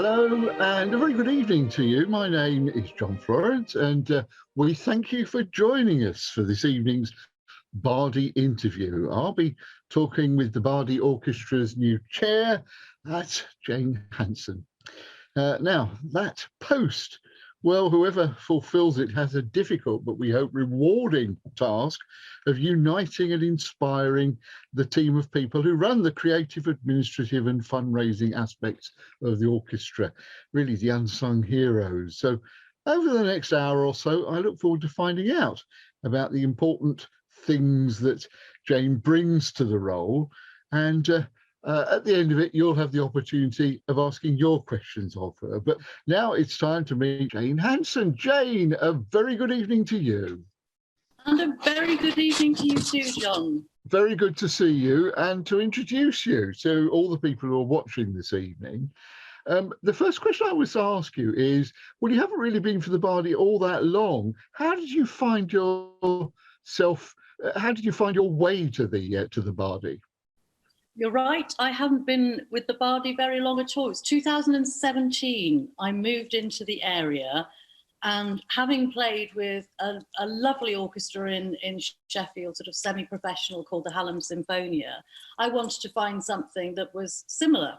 Hello and a very good evening to you. My name is John Florance and we thank you for joining us for this evening's Bardi interview. I'll be talking with the Bardi Orchestra's new chair, that's Jane Hanson. Now, that post, well, whoever fulfills it has a difficult, but we hope rewarding task of uniting and inspiring the team of people who run the creative, administrative and fundraising aspects of the orchestra, really the unsung heroes. So over the next hour or so, I look forward to finding out about the important things that Jane brings to the role. And at the end of it, you'll have the opportunity of asking your questions of her. But now it's time to meet Jane Hanson. Jane, a very good evening to you. And a very good evening to you too, John. Very good to see you and to introduce you to all the people who are watching this evening. The first question I was to ask you is, well, you haven't really been for the Bardi all that long. How did you find yourself, how did you find your way to the Bardi? You're right, I haven't been with the Bardi very long at all. It was 2017, I moved into the area, and having played with a lovely orchestra in Sheffield, sort of semi-professional, called the Hallam Symphonia, I wanted to find something that was similar.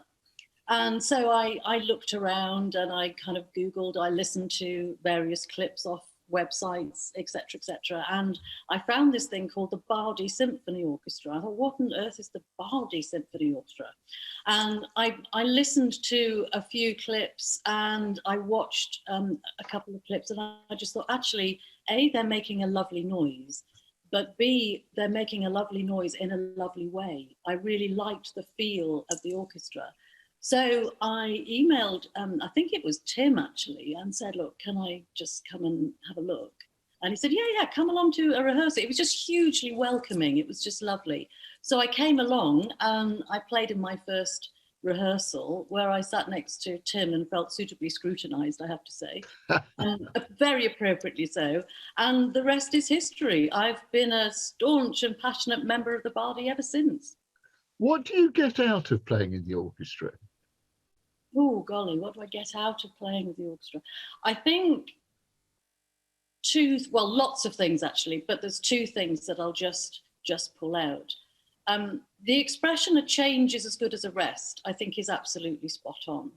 And so I looked around and I kind of Googled, I listened to various clips off websites, etc., and I found this thing called the Bardi Symphony Orchestra. I thought, what on earth is the Bardi Symphony Orchestra? And I listened to a few clips and I watched a couple of clips, and I just thought, actually, A, they're making a lovely noise, but B, they're making a lovely noise in a lovely way. I really liked the feel of the orchestra. So I emailed, I think it was Tim actually, and said, look, can I just come and have a look? And he said, yeah, come along to a rehearsal. It was just hugely welcoming. It was just lovely. So I came along and I played in my first rehearsal, where I sat next to Tim and felt suitably scrutinized, I have to say, very appropriately so. And the rest is history. I've been a staunch and passionate member of the Bardi ever since. What do you get out of playing in the orchestra? Oh, golly, what do I get out of playing with the orchestra? I think lots of things actually, but there's two things that I'll just pull out. The expression, a change is as good as a rest, I think is absolutely spot on.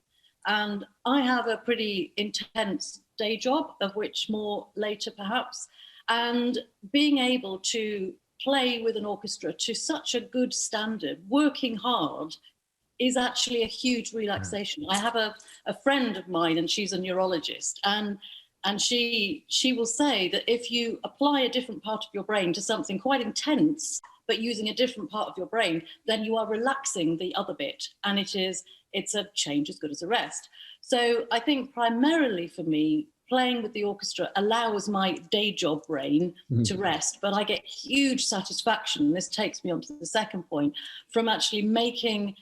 And I have a pretty intense day job, of which more later perhaps, and being able to play with an orchestra to such a good standard, working hard, is actually a huge relaxation. I have a friend of mine, and she's a neurologist, and she will say that if you apply a different part of your brain to something quite intense, but using a different part of your brain, then you are relaxing the other bit, and it's a change as good as a rest. So I think primarily for me, playing with the orchestra allows my day job brain to rest, but I get huge satisfaction, and this takes me on to the second point, from actually making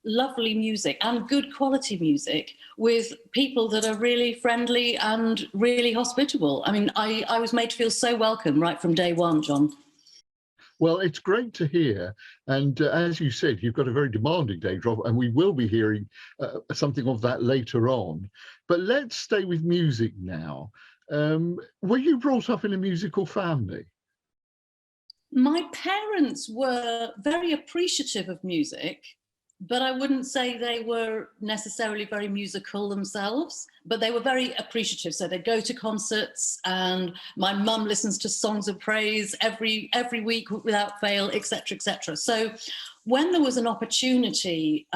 lovely music and good quality music with people that are really friendly and really hospitable. I mean, I was made to feel so welcome right from day one, John. Well, it's great to hear. And as you said, you've got a very demanding day job, and we will be hearing something of that later on. But let's stay with music now. Were you brought up in a musical family? My parents were very appreciative of music, but I wouldn't say they were necessarily very musical themselves, but they were very appreciative. So they'd go to concerts, and my mum listens to songs of praise every week without fail, etc., etc. So when there was an opportunity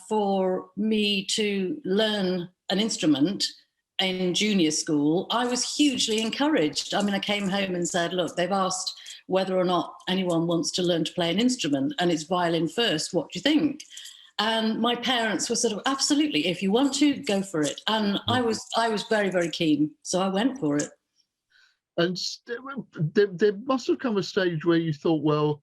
for me to learn an instrument in junior school, I was hugely encouraged. I mean, I came home and said, look, they've asked whether or not anyone wants to learn to play an instrument, and it's violin first, what do you think? And my parents were sort of, absolutely, if you want to, go for it. And I was very, very keen, so I went for it. And there must have come a stage where you thought, well,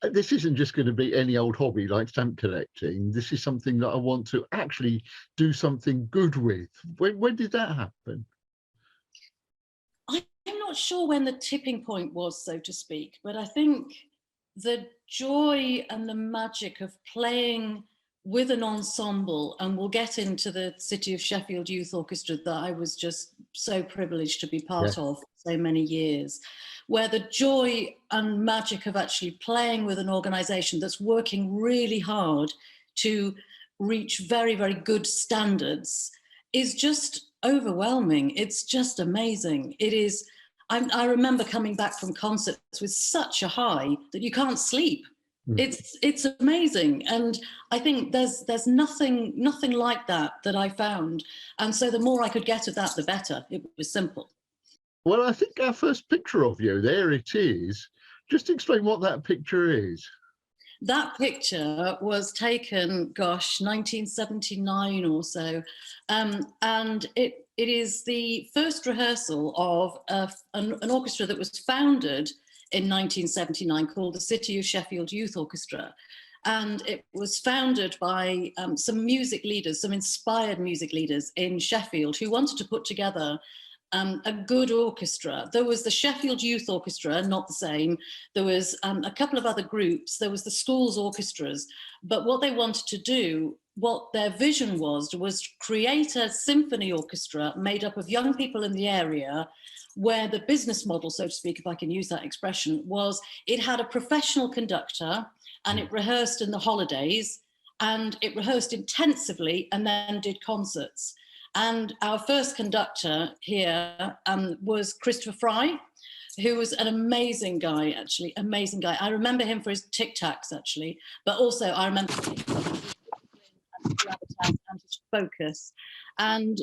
this isn't just going to be any old hobby like stamp collecting. This is something that I want to actually do something good with. When did that happen? I'm not sure when the tipping point was, so to speak, but I think the joy and the magic of playing with an ensemble, and we'll get into the City of Sheffield Youth Orchestra that I was just so privileged to be part of for so many years, where the joy and magic of actually playing with an organisation that's working really hard to reach very, very good standards is just overwhelming. It's just amazing. It is. I remember coming back from concerts with such a high that you can't sleep. It's amazing, and I think there's nothing like that I found, and so the more I could get of that, the better. It was simple. Well, I think our first picture of you, there it is. Just explain what that picture is. That picture was taken, 1979 or so, and it is the first rehearsal of an orchestra that was founded in 1979 called the City of Sheffield Youth Orchestra. And it was founded by some music leaders, some inspired music leaders in Sheffield who wanted to put together a good orchestra. There was the Sheffield Youth Orchestra, not the same. There was a couple of other groups. There was the schools orchestras. But what they wanted to do, what their vision was create a symphony orchestra made up of young people in the area, where the business model, so to speak, if I can use that expression, was it had a professional conductor and it rehearsed in the holidays and it rehearsed intensively and then did concerts. And our first conductor here was Christopher Fry, who was an amazing guy, actually, amazing guy. I remember him for his tic-tacs, actually, but also I remember and his focus. And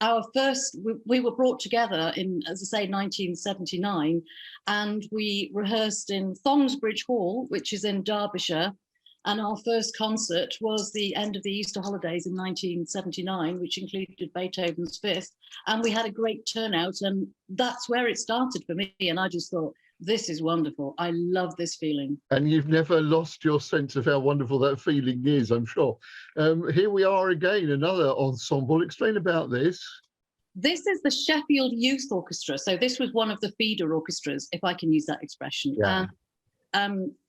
our first, we were brought together in, as I say, 1979, and we rehearsed in Thongsbridge Hall, which is in Derbyshire. And our first concert was the end of the Easter holidays in 1979, which included Beethoven's Fifth. And we had a great turnout, and that's where it started for me. And I just thought, this is wonderful. I love this feeling. And you've never lost your sense of how wonderful that feeling is, I'm sure. Here we are again, another ensemble. Explain about this. This is the Sheffield Youth Orchestra. So this was one of the feeder orchestras, if I can use that expression. Yeah.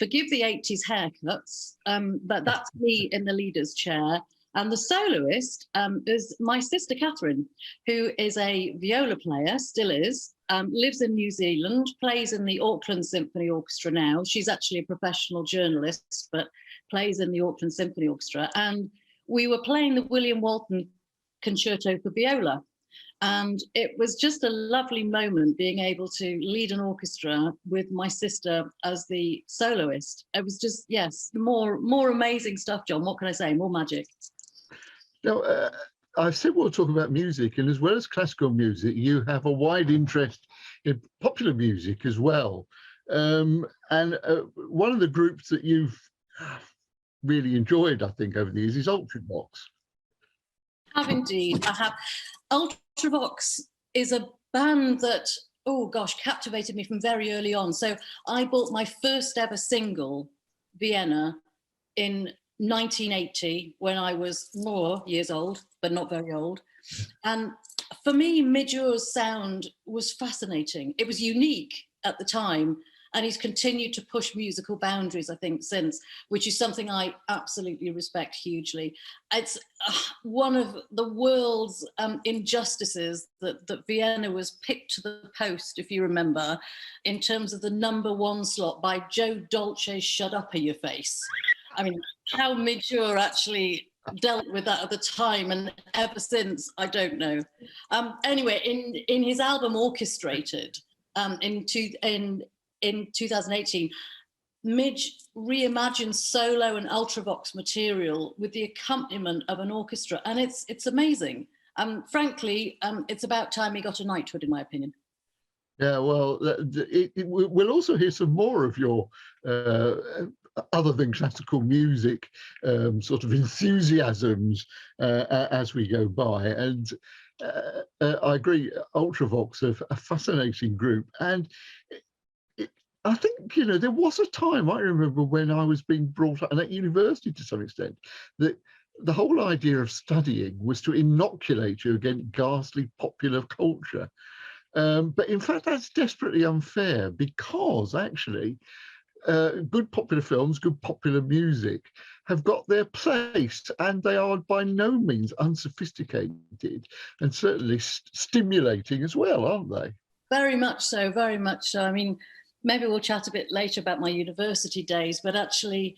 Forgive the 80s haircuts, but that's me in the leader's chair. And the soloist is my sister Catherine, who is a viola player, still is, lives in New Zealand, plays in the Auckland Symphony Orchestra now. She's actually a professional journalist, but plays in the Auckland Symphony Orchestra. And we were playing the William Walton Concerto for viola. And it was just a lovely moment being able to lead an orchestra with my sister as the soloist. It was just, yes, more amazing stuff, John. What can I say? More magic. Now, I said we'll talk about music, and as well as classical music, you have a wide interest in popular music as well. And one of the groups that you've really enjoyed, I think, over the years is Ultravox. I have indeed. I have. Ultravox is a band that, oh gosh, captivated me from very early on. So I bought my first ever single, Vienna, in 1980 when I was more years old, but not very old. And for me, Midgeur's sound was fascinating. It was unique at the time, and he's continued to push musical boundaries, I think, since, which is something I absolutely respect hugely. It's one of the world's injustices that Vienna was picked to the post, if you remember, in terms of the #1 slot by Joe Dolce's Shut Up in Your Face. I mean, how Midgeur actually dealt with that at the time, and ever since, I don't know. Anyway, in his album Orchestrated, in 2018, Midge reimagined solo and Ultravox material with the accompaniment of an orchestra, and it's amazing. Frankly, it's about time he got a knighthood, in my opinion. Yeah, well, we'll also hear some more of your other than classical music sort of enthusiasms as we go by. And I agree, Ultravox are a fascinating group. And I think, you know, there was a time, I remember when I was being brought up, and at university to some extent, that the whole idea of studying was to inoculate you against ghastly popular culture. But in fact, that's desperately unfair, because actually, good popular films, good popular music have got their place, and they are by no means unsophisticated, and certainly stimulating as well, aren't they? Very much so, very much so. I mean, maybe we'll chat a bit later about my university days, but actually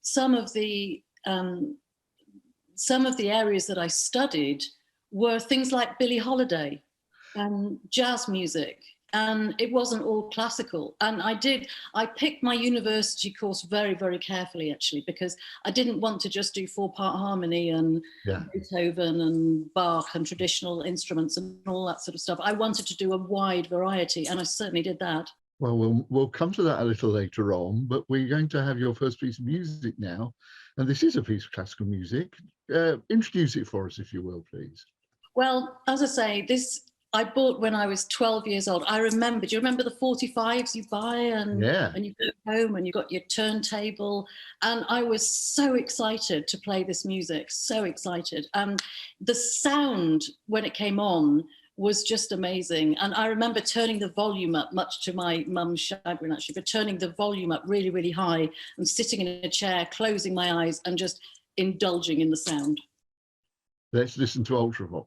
some of the areas that I studied were things like Billie Holiday and jazz music, and it wasn't all classical. And I picked my university course very, very carefully, actually, because I didn't want to just do 4-part harmony and Beethoven and Bach and traditional instruments and all that sort of stuff. I wanted to do a wide variety, and I certainly did that. Well, we'll come to that a little later on, but we're going to have your first piece of music now, and this is a piece of classical music. Introduce it for us, if you will, please. Well, as I say, this I bought when I was 12 years old. Do you remember the 45s you buy and you go home and you got your turntable? And I was so excited to play this music, so excited. And the sound when it came on was just amazing. And I remember turning the volume up, much to my mum's chagrin actually, but turning the volume up really, really high and sitting in a chair, closing my eyes and just indulging in the sound. Let's listen to Ultravox.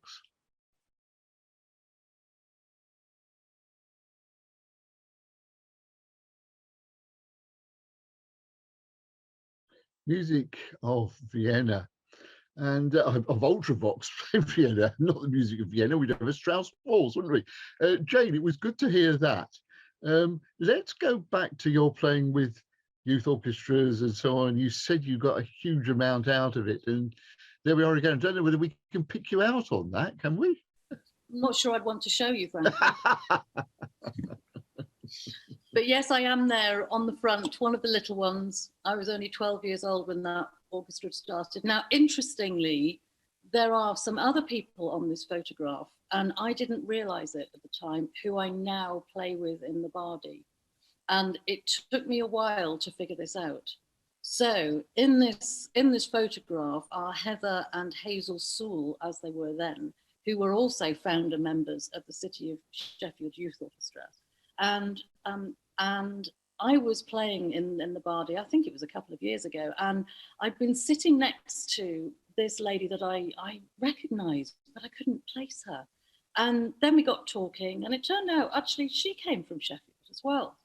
Music of Vienna, and of Ultravox Vienna, not the music of Vienna. We'd have a Strauss waltz, wouldn't we? Jane, it was good to hear that. Let's go back to your playing with youth orchestras and so on. You said you got a huge amount out of it, and there we are again. I don't know whether we can pick you out on that, can we? I'm not sure I'd want to show you, frankly. But yes, I am there on the front, one of the little ones. I was only 12 years old when that orchestra started. Now, interestingly, there are some other people on this photograph, and I didn't realize it at the time, who I now play with in the Bardi. And it took me a while to figure this out. So in this photograph are Heather and Hazel Sewell, as they were then, who were also founder members of the City of Sheffield Youth Orchestra. And I was playing in the Bardi, I think it was a couple of years ago, and I'd been sitting next to this lady that I recognized, but I couldn't place her. And then we got talking, and it turned out actually she came from Sheffield as well.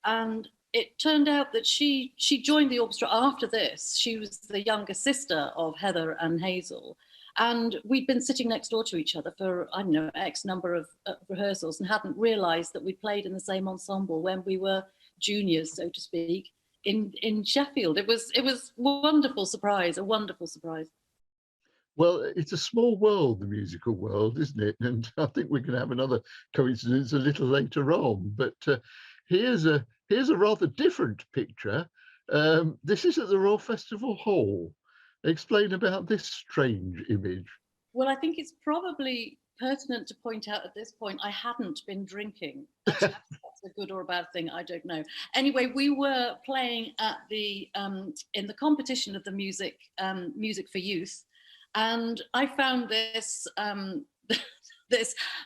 And it turned out that she joined the orchestra after this. She was the younger sister of Heather and Hazel. And we'd been sitting next door to each other for, I don't know, X number of rehearsals, and hadn't realized that we played in the same ensemble when we were juniors, so to speak, in Sheffield. It was a wonderful surprise, a wonderful surprise. Well, it's a small world, the musical world, isn't it? And I think we can have another coincidence a little later on. But here's a rather different picture. This is at the Royal Festival Hall. Explain about this strange image. Well, I think it's probably pertinent to point out at this point, I hadn't been drinking. Actually, that's a good or a bad thing, I don't know. Anyway, we were playing at the in the competition of the music for youth, and I found this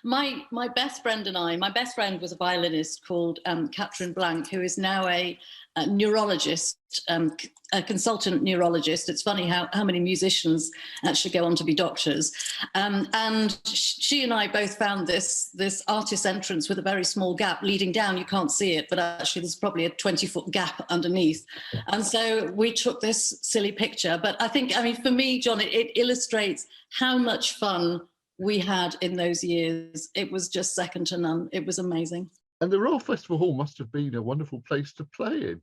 my best friend and I. My best friend was a violinist called Catherine Blank, who is now a neurologist, a consultant neurologist. It's funny how many musicians actually go on to be doctors. And she and I both found this artist's entrance with a very small gap leading down. You can't see it, but actually there's probably a 20-foot gap underneath. And so we took this silly picture. But I mean, for me, John, it illustrates how much fun we had in those years. It was just second to none. It was amazing. And the Royal Festival Hall must have been a wonderful place to play in.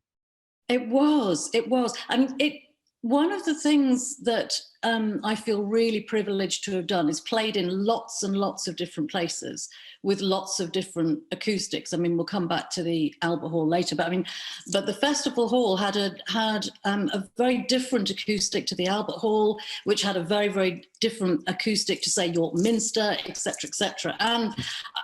It was. I mean, one of the things that I feel really privileged to have done is played in lots and lots of different places with lots of different acoustics. I mean, we'll come back to the Albert Hall later, but the Festival Hall had a very different acoustic to the Albert Hall, which had a very, very different acoustic to, say, York Minster, etc., etc. And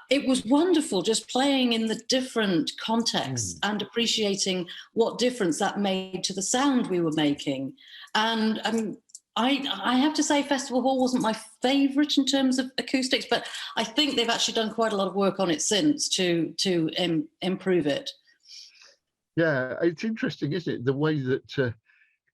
it was wonderful just playing in the different contexts and appreciating what difference that made to the sound we were making. And I mean, I have to say Festival Hall wasn't my favourite in terms of acoustics, but I think they've actually done quite a lot of work on it since to improve it. Yeah, it's interesting, isn't it? The way that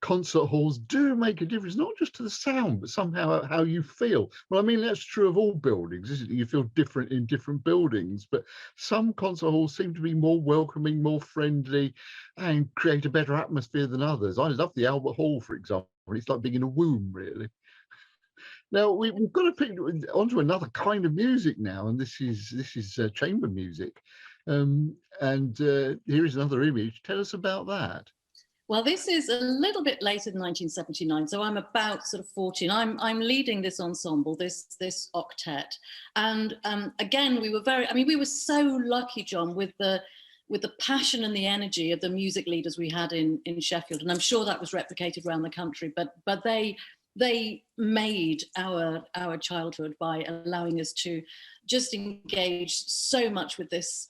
concert halls do make a difference, not just to the sound, but somehow how you feel. Well, I mean, that's true of all buildings, isn't it? You feel different in different buildings, but some concert halls seem to be more welcoming, more friendly, and create a better atmosphere than others. I love the Albert Hall, for example. It's like being in a womb, really. Now we've got to pick onto another kind of music now, and this is chamber music. And here is another image. Tell us about that. Well, this is a little bit later than 1979, so I'm about sort of 14. I'm leading this ensemble, this octet, and again we were we were so lucky, John, with the passion and the energy of the music leaders we had in Sheffield, and I'm sure that was replicated around the country. But they made our childhood by allowing us to just engage so much with this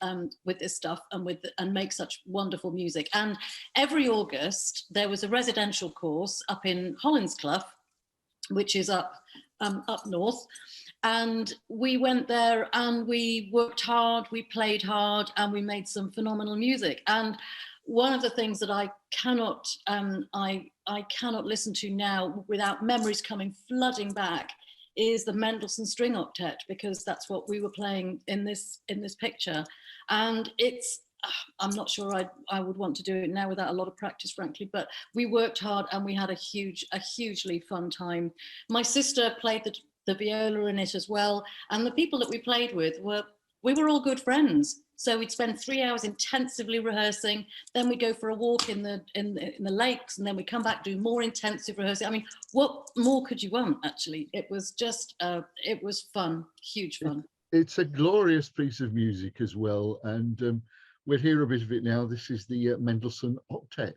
stuff and make such wonderful music. And every August there was a residential course up in Hollinsclough, which is up north. And we went there and we worked hard, we played hard, and we made some phenomenal music. And one of the things that I cannot listen to now without memories coming flooding back is the Mendelssohn String Octet, because that's what we were playing in this picture. And it's, I'm not sure I would want to do it now without a lot of practice, frankly, but we worked hard and we had a hugely fun time. My sister played the viola in it as well. And the people that we played with we were all good friends. So we'd spend 3 hours intensively rehearsing. Then we'd go for a walk in the lakes, and then we'd come back, do more intensive rehearsing. I mean, what more could you want, actually? It was just, it was fun, huge fun. It's a glorious piece of music as well. And we'll hear a bit of it now. This is the Mendelssohn Octet.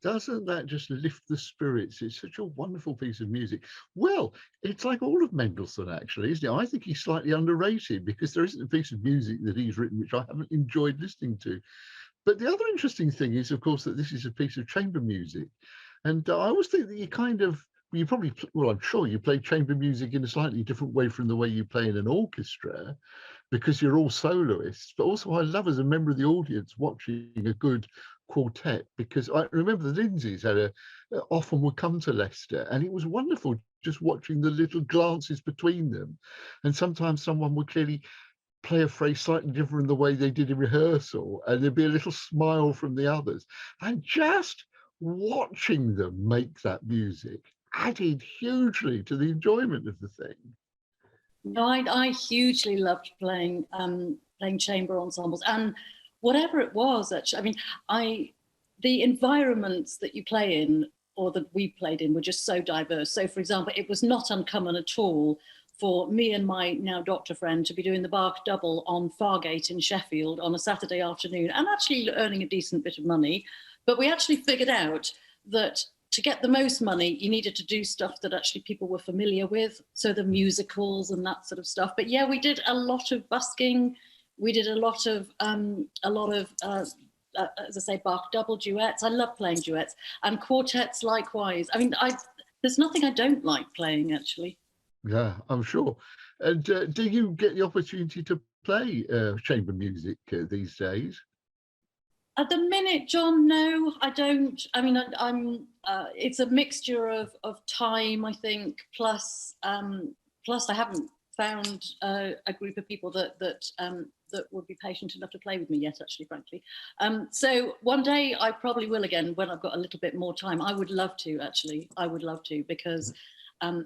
Doesn't that just lift the spirits? It's such a wonderful piece of music. Well, it's like all of Mendelssohn, actually, isn't it? I think he's slightly underrated because there isn't a piece of music that he's written which I haven't enjoyed listening to. But the other interesting thing is, of course, that this is a piece of chamber music. And I always think that you probably, well, I'm sure you play chamber music in a slightly different way from the way you play in an orchestra, because you're all soloists. But also I love, as a member of the audience, watching a good quartet, because I remember the Lindsays often would come to Leicester, and it was wonderful just watching the little glances between them. And sometimes someone would clearly play a phrase slightly different in the way they did in rehearsal, and there'd be a little smile from the others. And just watching them make that music added hugely to the enjoyment of the thing. No, I hugely loved playing chamber ensembles, and whatever it was, actually. I mean, the environments that you play in, or that we played in, were just so diverse. So, for example, it was not uncommon at all for me and my now doctor friend to be doing the Bach double on Fargate in Sheffield on a Saturday afternoon, and actually earning a decent bit of money. But we actually figured out that to get the most money, you needed to do stuff that actually people were familiar with. So the musicals and that sort of stuff. But yeah, we did a lot of busking. We did a lot of as I say, Bach double duets. I love playing duets, and quartets likewise. I mean, there's nothing I don't like playing, actually. Yeah, I'm sure. And do you get the opportunity to play chamber music these days? At the minute, John, no, I don't. I mean, I'm. It's a mixture of time, I think, plus I haven't found a group of people that would be patient enough to play with me yet, actually, frankly. So one day I probably will again when I've got a little bit more time. I would love to, actually. I would love to, because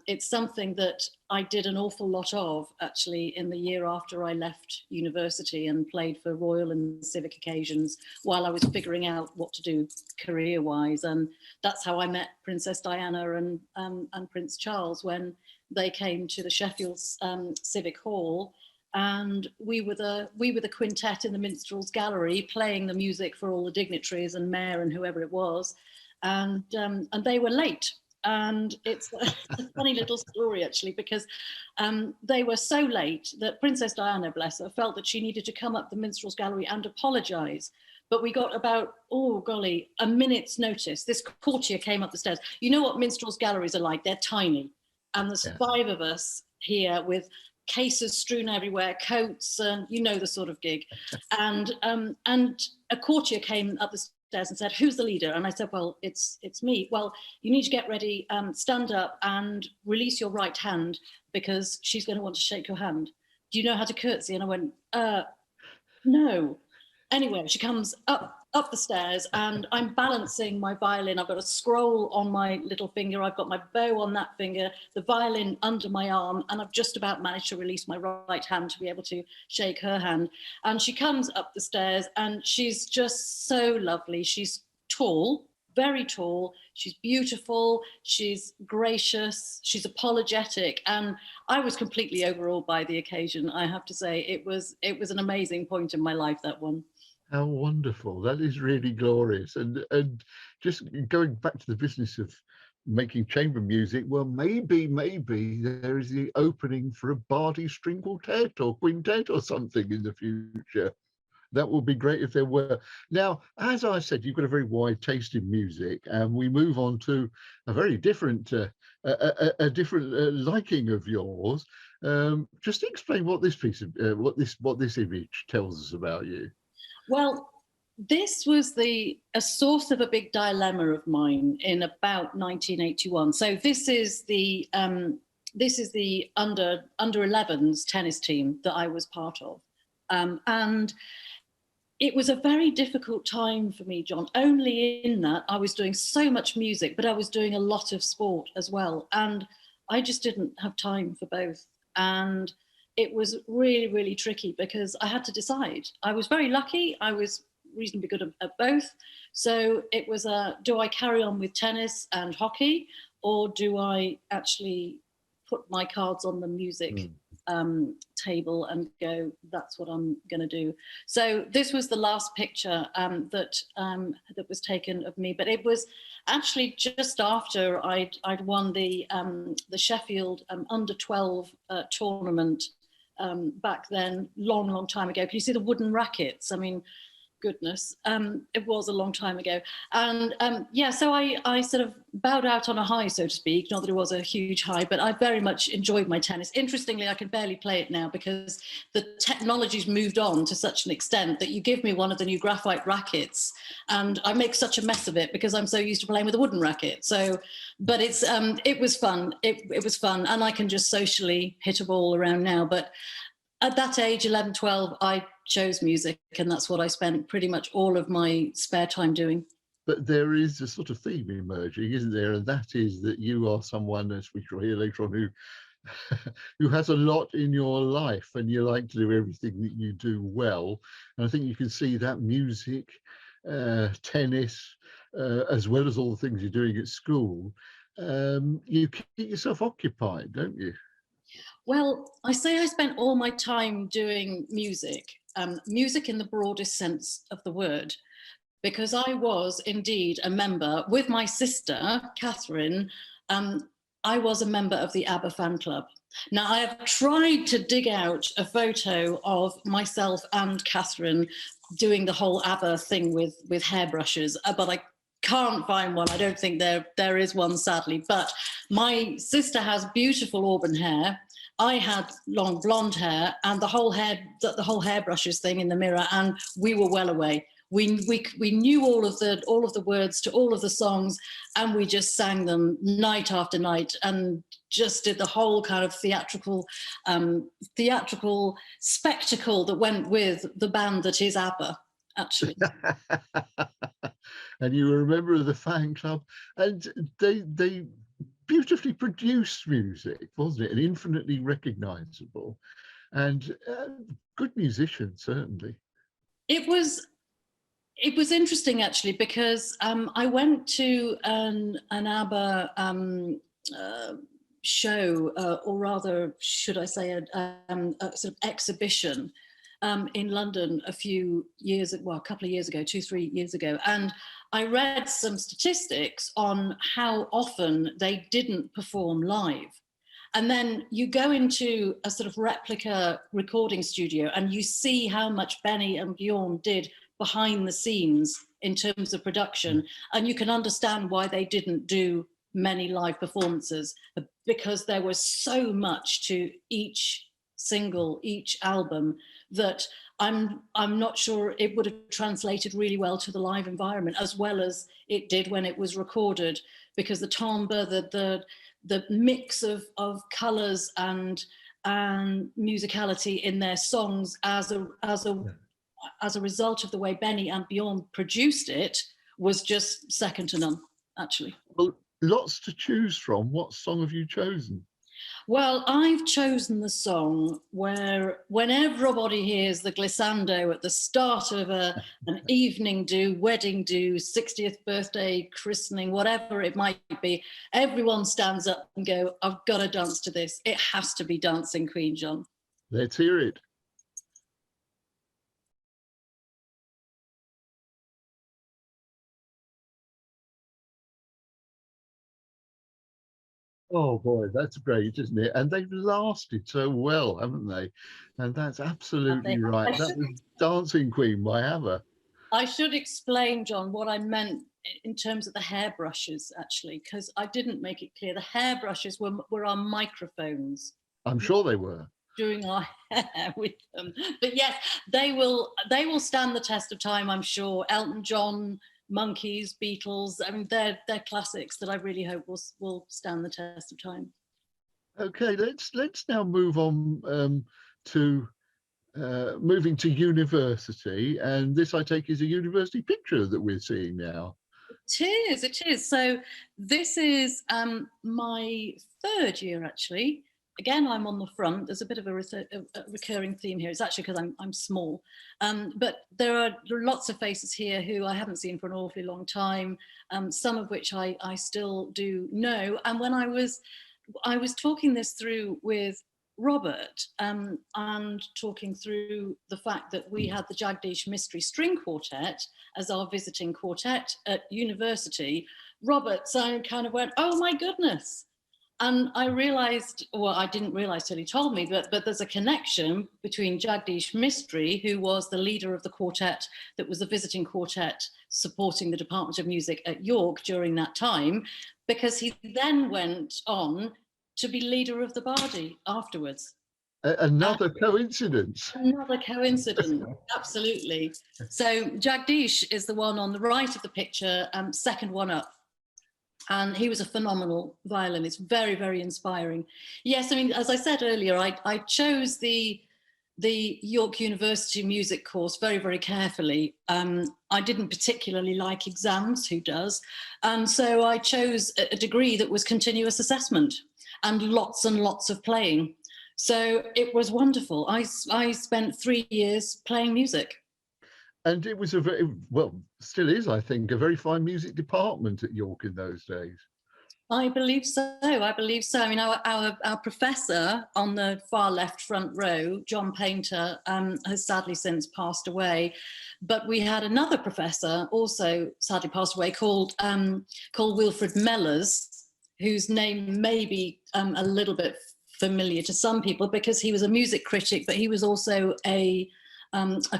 it's something that I did an awful lot of, actually, in the year after I left university and played for royal and civic occasions while I was figuring out what to do career-wise. And that's how I met Princess Diana and Prince Charles when they came to the Sheffield Civic Hall. And we were the quintet in the Minstrels Gallery, playing the music for all the dignitaries and mayor and whoever it was. And they were late. And it's a funny little story, actually, because they were so late that Princess Diana, bless her, felt that she needed to come up the Minstrels Gallery and apologise, but we got about, oh golly, a minute's notice. This courtier came up the stairs. You know what minstrels' galleries are like? They're tiny. And there's 5 of us here with cases strewn everywhere, coats, and you know the sort of gig. And a courtier came up the stairs and said, "Who's the leader?" And I said, "Well, it's me." "Well, you need to get ready, stand up and release your right hand because she's going to want to shake your hand. Do you know how to curtsy?" And I went, "No." Anyway, she comes up the stairs and I'm balancing my violin. I've got a scroll on my little finger. I've got my bow on that finger, the violin under my arm, and I've just about managed to release my right hand to be able to shake her hand. And she comes up the stairs and she's just so lovely. She's tall, very tall. She's beautiful. She's gracious. She's apologetic. And I was completely overawed by the occasion, I have to say. It was an amazing point in my life, that one. How wonderful. That is really glorious. And just going back to the business of making chamber music, well, maybe there is the opening for a Bardi string quartet or quintet or something in the future. That would be great if there were. Now, as I said, you've got a very wide taste in music, and we move on to a very different, liking of yours. Just explain what this piece of what this image tells us about you. Well, this was a source of a big dilemma of mine in about 1981. So this is the under 11s tennis team that I was part of, and it was a very difficult time for me, John. Only in that I was doing so much music, but I was doing a lot of sport as well, and I just didn't have time for both. And it was really, really tricky because I had to decide. I was very lucky. I was reasonably good at both. So it was do I carry on with tennis and hockey, or do I actually put my cards on the music table and go, that's what I'm going to do? So this was the last picture that was taken of me, but it was actually just after I'd won the Sheffield under 12 tournament. Back then, long time ago. Can you see the wooden rackets? I mean, goodness, it was a long time ago. And so I sort of bowed out on a high, so to speak. Not that it was a huge high, but I very much enjoyed my tennis. Interestingly, I can barely play it now because the technology's moved on to such an extent that you give me one of the new graphite rackets and I make such a mess of it because I'm so used to playing with a wooden racket. So, but it was fun. It was fun, and I can just socially hit a ball around now. But at that age, 11, 12, I chose music, and that's what I spent pretty much all of my spare time doing. But there is a sort of theme emerging, isn't there? And that is that you are someone, as we shall hear later on, who has a lot in your life, and you like to do everything that you do well. And I think you can see that music, tennis, as well as all the things you're doing at school, you keep yourself occupied, don't you? Well, I say I spent all my time doing music, music in the broadest sense of the word, because I was indeed a member with my sister, Catherine. I was a member of the ABBA fan club. Now, I have tried to dig out a photo of myself and Catherine doing the whole ABBA thing with hairbrushes, but I can't find one. I don't think there is one, sadly. But my sister has beautiful auburn hair. I had long blonde hair, and the whole hairbrushes thing in the mirror, and we were well away. We knew all of the words to all of the songs, and we just sang them night after night, and just did the whole kind of theatrical spectacle that went with the band that is ABBA, actually. And you were a member of the fan club, and they beautifully produced music, wasn't it? And infinitely recognizable, and good musician, certainly. It was interesting, actually, because I went to an ABBA show, or rather, should I say, a sort of exhibition in London a couple of years ago, 2-3 years ago. And I read some statistics on how often they didn't perform live. And then you go into a sort of replica recording studio and you see how much Benny and Bjorn did behind the scenes in terms of production, and you can understand why they didn't do many live performances, because there was so much to each single, each album, that I'm not sure it would have translated really well to the live environment as well as it did when it was recorded, because the timbre, the mix of colours and musicality in their songs as a result of the way Benny and Bjorn produced it was just second to none, actually. Well, lots to choose from. What song have you chosen? Well, I've chosen the song where when everybody hears the glissando at the start of an evening do, wedding do, 60th birthday, christening, whatever it might be, everyone stands up and go, I've got to dance to this. It has to be Dancing Queen, John. Let's hear it. Oh boy, that's great, isn't it? And they've lasted so well, haven't they? And that's absolutely right. That was Dancing Queen by ABBA. I should explain, John, what I meant in terms of the hairbrushes, actually, because I didn't make it clear. The hairbrushes were our microphones. I'm sure they were. Doing our hair with them. But yes, they will stand the test of time, I'm sure. Elton John, Monkeys, Beatles, I mean, they're classics that I really hope will stand the test of time. Okay, let's now move on to moving to university, and this I take is a university picture that we're seeing now. It is. So this is my third year, actually. Again, I'm on the front. There's a bit of a recurring theme here. It's actually because I'm small. But there are lots of faces here who I haven't seen for an awfully long time, some of which I still do know. And when I was talking this through with Robert and talking through the fact that we had the Jagdish Mystery String Quartet as our visiting quartet at university, Robert kind of went, oh my goodness. And I realized, well, I didn't realize till he told me, but there's a connection between Jagdish Mystery, who was the leader of the quartet that was the visiting quartet supporting the Department of Music at York during that time, because he then went on to be leader of the Bardi afterwards. Another coincidence. Another coincidence, absolutely. So Jagdish is the one on the right of the picture, second one up. And he was a phenomenal violinist, very, very inspiring. Yes, I mean, as I said earlier, I chose the York University music course very, very carefully. I didn't particularly like exams, who does? And so I chose a degree that was continuous assessment and lots of playing. So it was wonderful. I spent 3 years playing music. And it was a very, well, still is, I think, a very fine music department at York in those days. I believe so. I mean, our professor on the far left front row, John Painter, has sadly since passed away. But we had another professor, also sadly passed away, called Wilfred Mellers, whose name may be a little bit familiar to some people because he was a music critic, but he was also a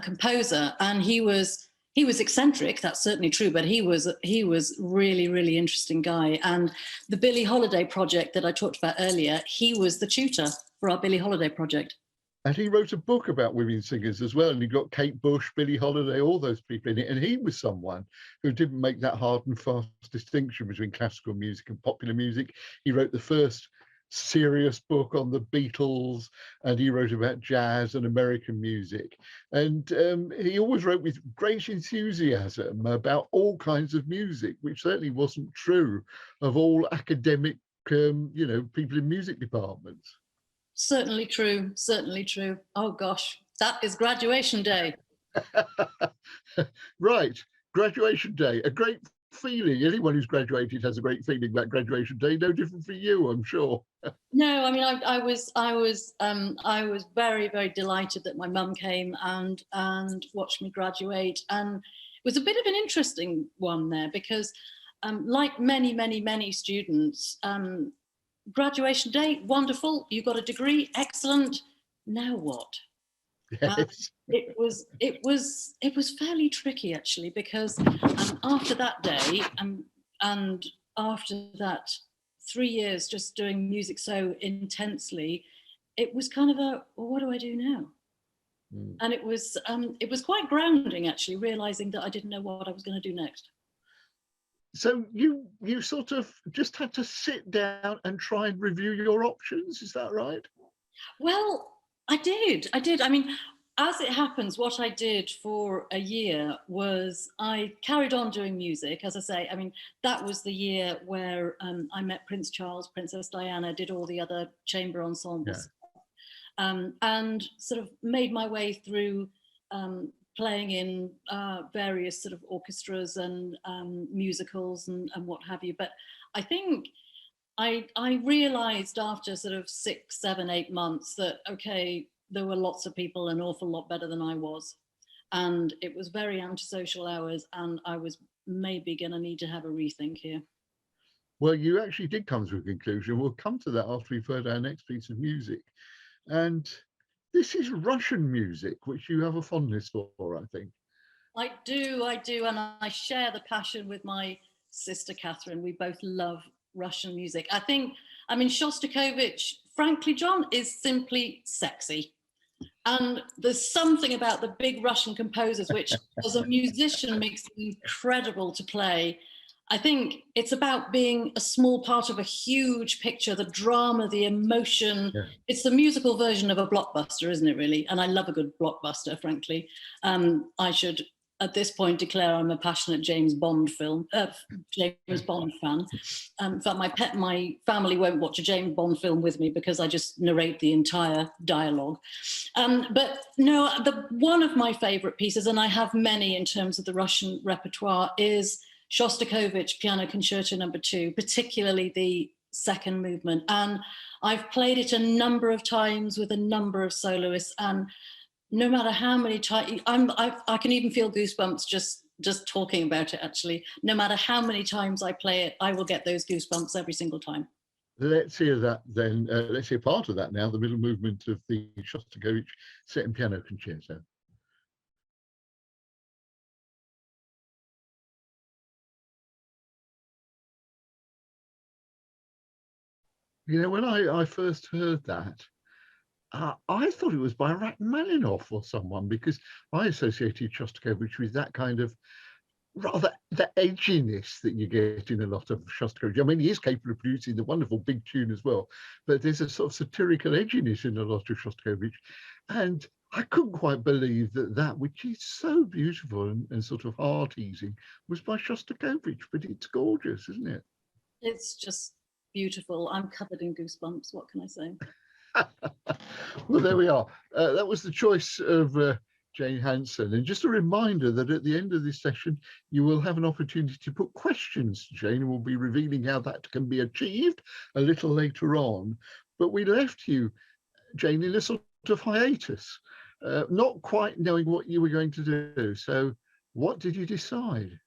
composer, and he was eccentric, that's certainly true, but he was really interesting guy. And the Billie Holiday project that I talked about earlier, he was the tutor for our Billie Holiday project. And he wrote a book about women singers as well, and he got Kate Bush, Billie Holiday, all those people in it. And he was someone who didn't make that hard and fast distinction between classical music and popular music. He wrote the first serious book on the Beatles, and he wrote about jazz and American music, and he always wrote with great enthusiasm about all kinds of music, which certainly wasn't true of all academic people in music departments. Certainly true. Oh gosh, that is graduation day. Right, graduation day, a great feeling. Anyone who's graduated has a great feeling about graduation day. No different for you, I'm sure. No, I mean, I was very, very delighted that my mum came and watched me graduate, and it was a bit of an interesting one there because, like many students, graduation day, wonderful. You got a degree, excellent. Now what? Yes. It was fairly tricky actually, because after that day and after that 3 years just doing music so intensely, it was kind of a, well, what do I do now? And it was quite grounding actually, realizing that I didn't know what I was going to do next. So you sort of just had to sit down and try and review your options, is that right? Well, I did. I mean, as it happens, what I did for a year was I carried on doing music. As I say, I mean, that was the year where I met Prince Charles, Princess Diana, did all the other chamber ensembles, and sort of made my way through playing in various sort of orchestras and musicals and what have you. But I think I realized after sort of 6, 7, 8 months that, okay, there were lots of people an awful lot better than I was. And it was very antisocial hours, and I was maybe going to need to have a rethink here. Well, you actually did come to a conclusion. We'll come to that after we've heard our next piece of music. And this is Russian music, which you have a fondness for, I think. I do, and I share the passion with my sister Catherine. We both love Russian music. I mean, Shostakovich, frankly, John, is simply sexy. And there's something about the big Russian composers, which as a musician makes them incredible to play. I think it's about being a small part of a huge picture, the drama, the emotion. Yeah. It's the musical version of a blockbuster, isn't it, really? And I love a good blockbuster, frankly. I should, at this point, declare I'm a passionate James Bond Bond fan. In fact, my family won't watch a James Bond film with me because I just narrate the entire dialogue. But no, one of my favorite pieces, and I have many in terms of the Russian repertoire, is Shostakovich Piano Concerto No. 2, particularly the second movement. And I've played it a number of times with a number of soloists, and no matter how many times, I can even feel goosebumps just talking about it, actually. No matter how many times I play it, I will get those goosebumps every single time. Let's hear that then. Let's hear part of that now, the middle movement of the Shostakovich Second Piano Concerto. You know, when I first heard that, I thought it was by Rachmaninoff or someone, because I associated Shostakovich with that kind of rather the edginess that you get in a lot of Shostakovich. I mean, he is capable of producing the wonderful big tune as well, but there's a sort of satirical edginess in a lot of Shostakovich. And I couldn't quite believe that which is so beautiful and sort of heart-easing, was by Shostakovich, but it's gorgeous, isn't it? It's just beautiful. I'm covered in goosebumps. What can I say? Well, there we are. That was the choice of Jane Hanson. And just a reminder that at the end of this session, you will have an opportunity to put questions to Jane, and we'll be revealing how that can be achieved a little later on. But we left you, Jane, in a sort of hiatus, not quite knowing what you were going to do. So what did you decide?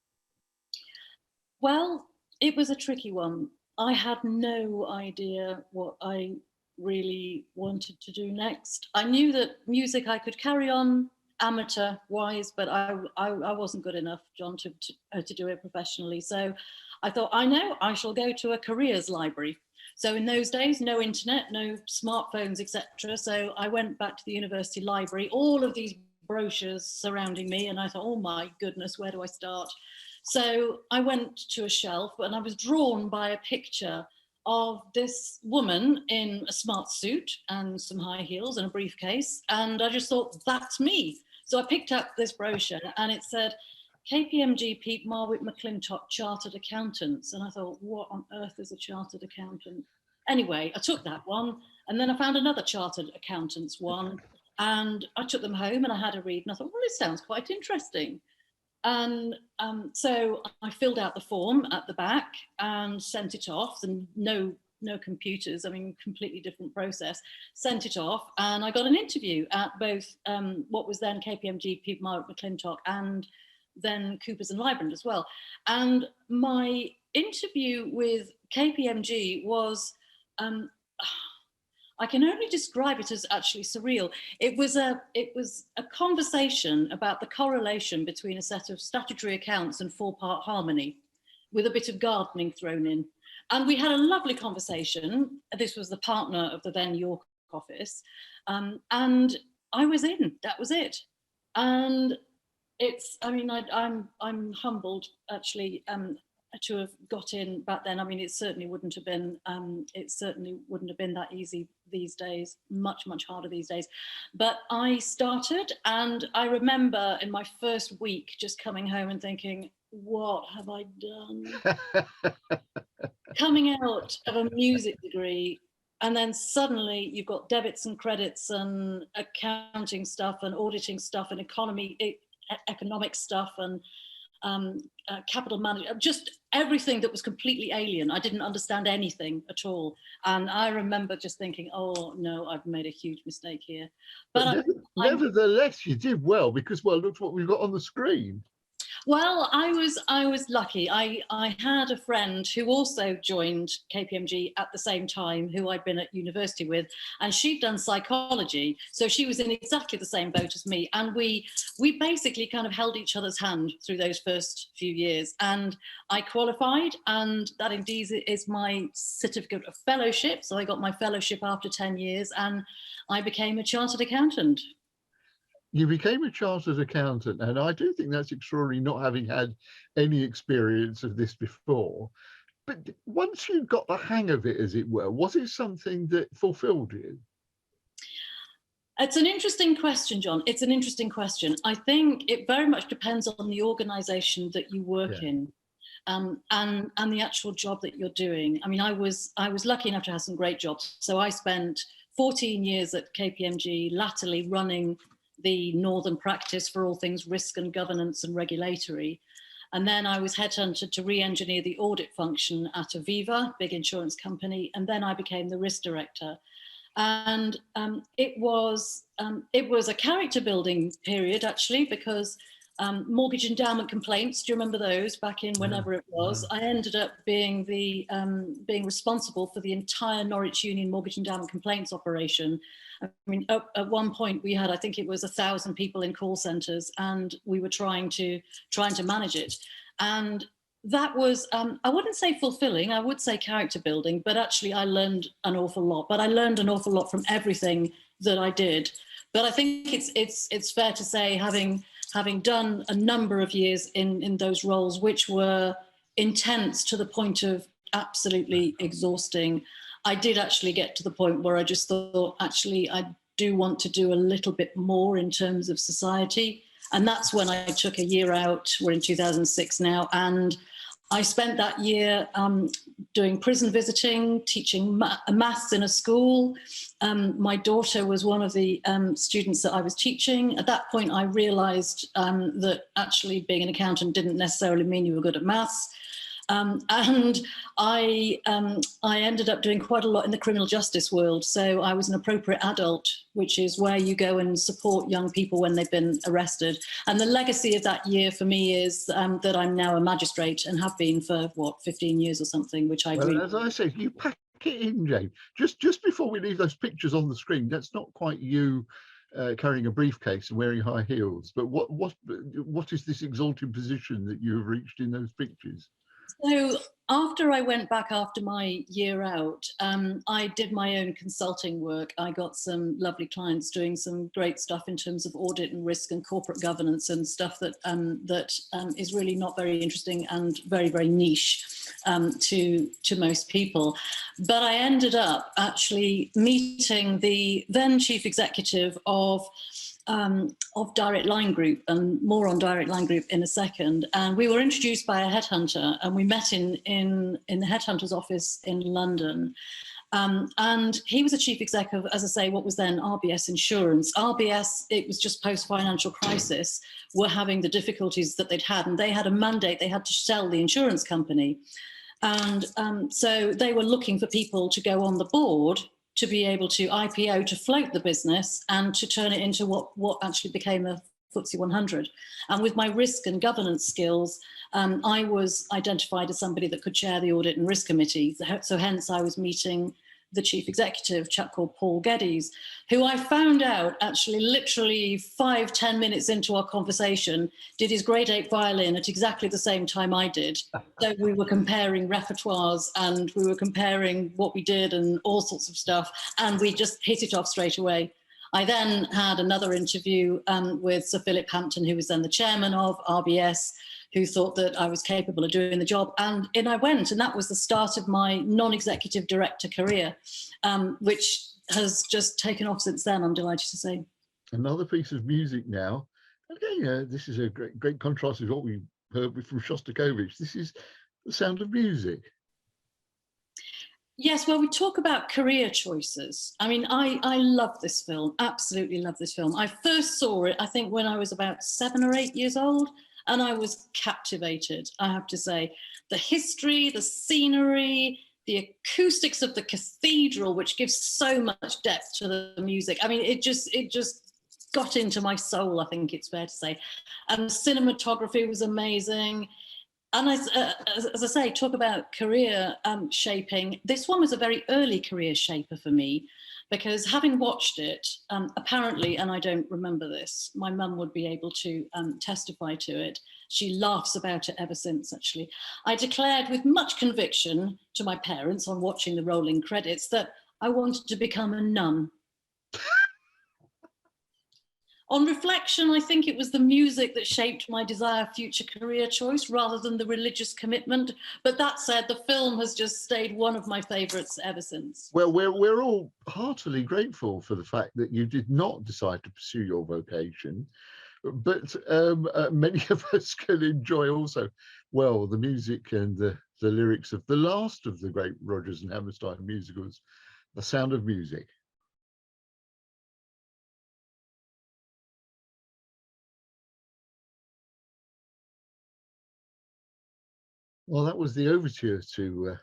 Well, it was a tricky one. I had no idea what I really wanted to do next. I knew that music I could carry on amateur-wise, but I wasn't good enough, John, to do it professionally. So I thought, I know, I shall go to a careers library. So in those days, no internet, no smartphones, etc. So I went back to the university library, all of these brochures surrounding me, and I thought, oh my goodness, where do I start? So I went to a shelf, and I was drawn by a picture of this woman in a smart suit and some high heels and a briefcase. And I just thought, that's me. So I picked up this brochure, and it said, KPMG Pete Marwick McClintock Chartered Accountants. And I thought, what on earth is a chartered accountant? Anyway, I took that one, and then I found another chartered accountants one, and I took them home and I had a read, and I thought, well, this sounds quite interesting. And so I filled out the form at the back and sent it off, and no computers, I mean, completely different process, sent it off, and I got an interview at both what was then KPMG, Pete Marwick McClintock, and then Coopers and Lybrand as well. And my interview with KPMG was, I can only describe it as actually surreal. It was a conversation about the correlation between a set of statutory accounts and 4-part harmony, with a bit of gardening thrown in. And we had a lovely conversation. This was the partner of the then York office, and I was in. That was it. And it's, I mean, I'm humbled actually to have got in back then. I mean, it certainly wouldn't have been that easy these days. Much harder these days. But I started, and I remember in my first week just coming home and thinking, what have I done? Coming out of a music degree, and then suddenly you've got debits and credits and accounting stuff and auditing stuff and economic stuff and capital management, just everything that was completely alien. I didn't understand anything at all. And I remember just thinking, oh no, I've made a huge mistake here. But nevertheless, you did well, because, well, look what we've got on the screen. Well, I was lucky. I had a friend who also joined KPMG at the same time, who I'd been at university with, and she'd done psychology. So she was in exactly the same boat as me. And we basically kind of held each other's hand through those first few years. And I qualified, and that indeed is my certificate of fellowship. So I got my fellowship after 10 years, and I became a chartered accountant. You became a chartered accountant, and I do think that's extraordinary, not having had any experience of this before. But once you got the hang of it, as it were, was it something that fulfilled you? It's an interesting question, John. It's an interesting question. I think it very much depends on the organisation that you work in, and the actual job that you're doing. I mean, I was lucky enough to have some great jobs. So I spent 14 years at KPMG, latterly running the northern practice for all things risk and governance and regulatory. And then I was headhunted to re-engineer the audit function at Aviva, big insurance company. And then I became the risk director. And it was a character building period, actually, because mortgage endowment complaints, do you remember those back in whenever it was? I ended up being being responsible for the entire Norwich Union mortgage endowment complaints operation. I mean, at one point we had, I think it was 1,000 people in call centres, and we were trying to manage it. And that was, I wouldn't say fulfilling, I would say character building, but actually I learned an awful lot. But I learned an awful lot from everything that I did. But I think it's fair to say, having done a number of years in those roles, which were intense to the point of absolutely exhausting, I did actually get to the point where I just thought, actually, I do want to do a little bit more in terms of society. And that's when I took a year out. We're in 2006 now. And I spent that year doing prison visiting, teaching maths in a school. My daughter was one of the students that I was teaching. At that point, I realized that actually being an accountant didn't necessarily mean you were good at maths. And I ended up doing quite a lot in the criminal justice world. So I was an appropriate adult, which is where you go and support young people when they've been arrested. And the legacy of that year for me is that I'm now a magistrate and have been for, 15 years or something, which I really... As I said, you pack it in, Jane. Just before we leave those pictures on the screen, that's not quite you carrying a briefcase and wearing high heels. But what is this exalted position that you have reached in those pictures? So after I went back after my year out, I did my own consulting work. I got some lovely clients doing some great stuff in terms of audit and risk and corporate governance and stuff that is really not very interesting and very, very niche to most people. But I ended up actually meeting the then chief executive of Direct Line Group, and more on Direct Line Group in a second. And we were introduced by a headhunter, and we met in the headhunter's office in London. And he was a chief executive, as I say, what was then RBS Insurance. RBS, it was just post-financial crisis, were having the difficulties that they'd had, and they had a mandate, they had to sell the insurance company. And so they were looking for people to go on the board to be able to IPO, to float the business and to turn it into what actually became a FTSE 100. And with my risk and governance skills, I was identified as somebody that could chair the audit and risk committee. So hence I was meeting the chief executive, a chap called Paul Geddes, who I found out actually literally 5-10 minutes into our conversation did his grade 8 violin at exactly the same time I did. So we were comparing repertoires and we were comparing what we did and all sorts of stuff, and we just hit it off straight away. I then had another interview with Sir Philip Hampton, who was then the chairman of RBS, who thought that I was capable of doing the job. And in I went, and that was the start of my non-executive director career, which has just taken off since then, I'm delighted to say. Another piece of music now. Again, this is a great contrast with what we heard from Shostakovich. This is The Sound of Music. Yes, well, we talk about career choices. I mean, I love this film, absolutely love this film. I first saw it, I think, when I was about 7 or 8 years old, and I was captivated, I have to say. The history, the scenery, the acoustics of the cathedral, which gives so much depth to the music. I mean, it just got into my soul, I think it's fair to say. And the cinematography was amazing. And as I say, talk about career shaping, this one was a very early career shaper for me, because having watched it, apparently, and I don't remember this, my mum would be able to testify to it. She laughs about it ever since, actually. I declared with much conviction to my parents on watching the rolling credits that I wanted to become a nun. On reflection, I think it was the music that shaped my desired future career choice rather than the religious commitment. But that said, the film has just stayed one of my favourites ever since. Well, we're all heartily grateful for the fact that you did not decide to pursue your vocation, but many of us can enjoy also, well, the music and the lyrics of the last of the great Rodgers and Hammerstein musicals, The Sound of Music. Well, that was the overture to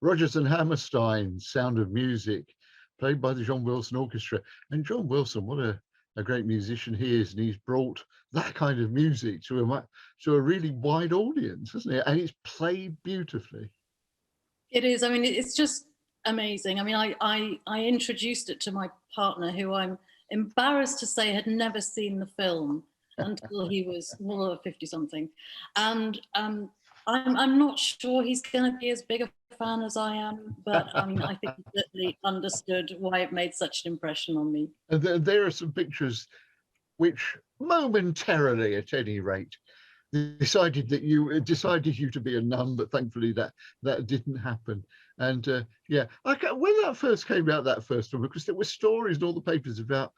Rodgers and Hammerstein's Sound of Music, played by the John Wilson Orchestra. And John Wilson, what a great musician he is, and he's brought that kind of music to a really wide audience, hasn't it? And it's played beautifully. It is. I mean, it's just amazing. I mean, I introduced it to my partner, who I'm embarrassed to say had never seen the film until he was more than 50-something. And I'm not sure he's going to be as big a fan as I am, but I mean, I think he certainly understood why it made such an impression on me. And there are some pictures which momentarily, at any rate, decided you to be a nun, but thankfully that didn't happen. And yeah, when that first came out, that first one, because there were stories in all the papers about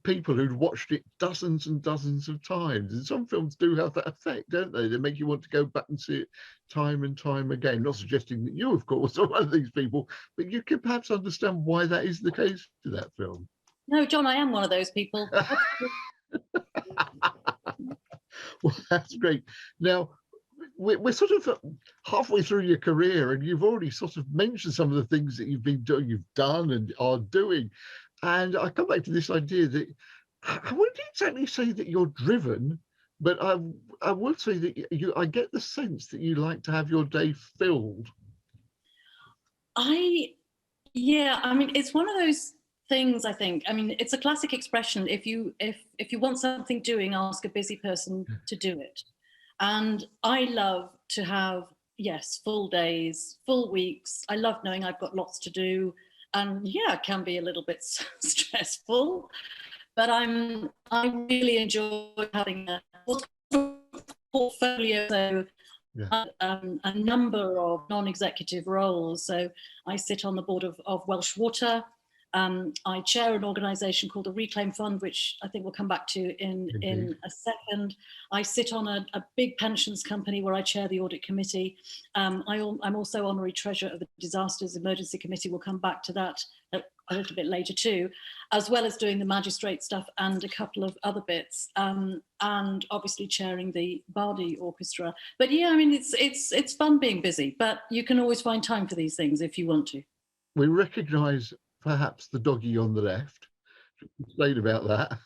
people who'd watched it dozens and dozens of times, and some films do have that effect, don't they? They make you want to go back and see it time and time again. Not suggesting that you, of course, are one of these people, but you can perhaps understand why that is the case to that film. No, John, I am one of those people. Well, that's great. Now, we're sort of halfway through your career, and you've already sort of mentioned some of the things that you've done and are doing. And I come back to this idea that I wouldn't exactly say that you're driven, but I would say that I get the sense that you like to have your day filled. Yeah, I mean, it's one of those things, I think. I mean, it's a classic expression. If you want something doing, ask a busy person to do it. And I love to have, yes, full days, full weeks. I love knowing I've got lots to do. And yeah, it can be a little bit stressful, but I really enjoy having a portfolio, so yeah. A number of non-executive roles. So I sit on the board of Welsh Water. I chair an organisation called the Reclaim Fund, which I think we'll come back to in a second. I sit on a big pensions company where I chair the audit committee. I'm also honorary treasurer of the Disasters Emergency Committee. We'll come back to that a little bit later too, as well as doing the magistrate stuff and a couple of other bits, and obviously chairing the Bardi Orchestra. But yeah, I mean, it's fun being busy, but you can always find time for these things if you want to. We recognise perhaps the doggy on the left. Explain about that.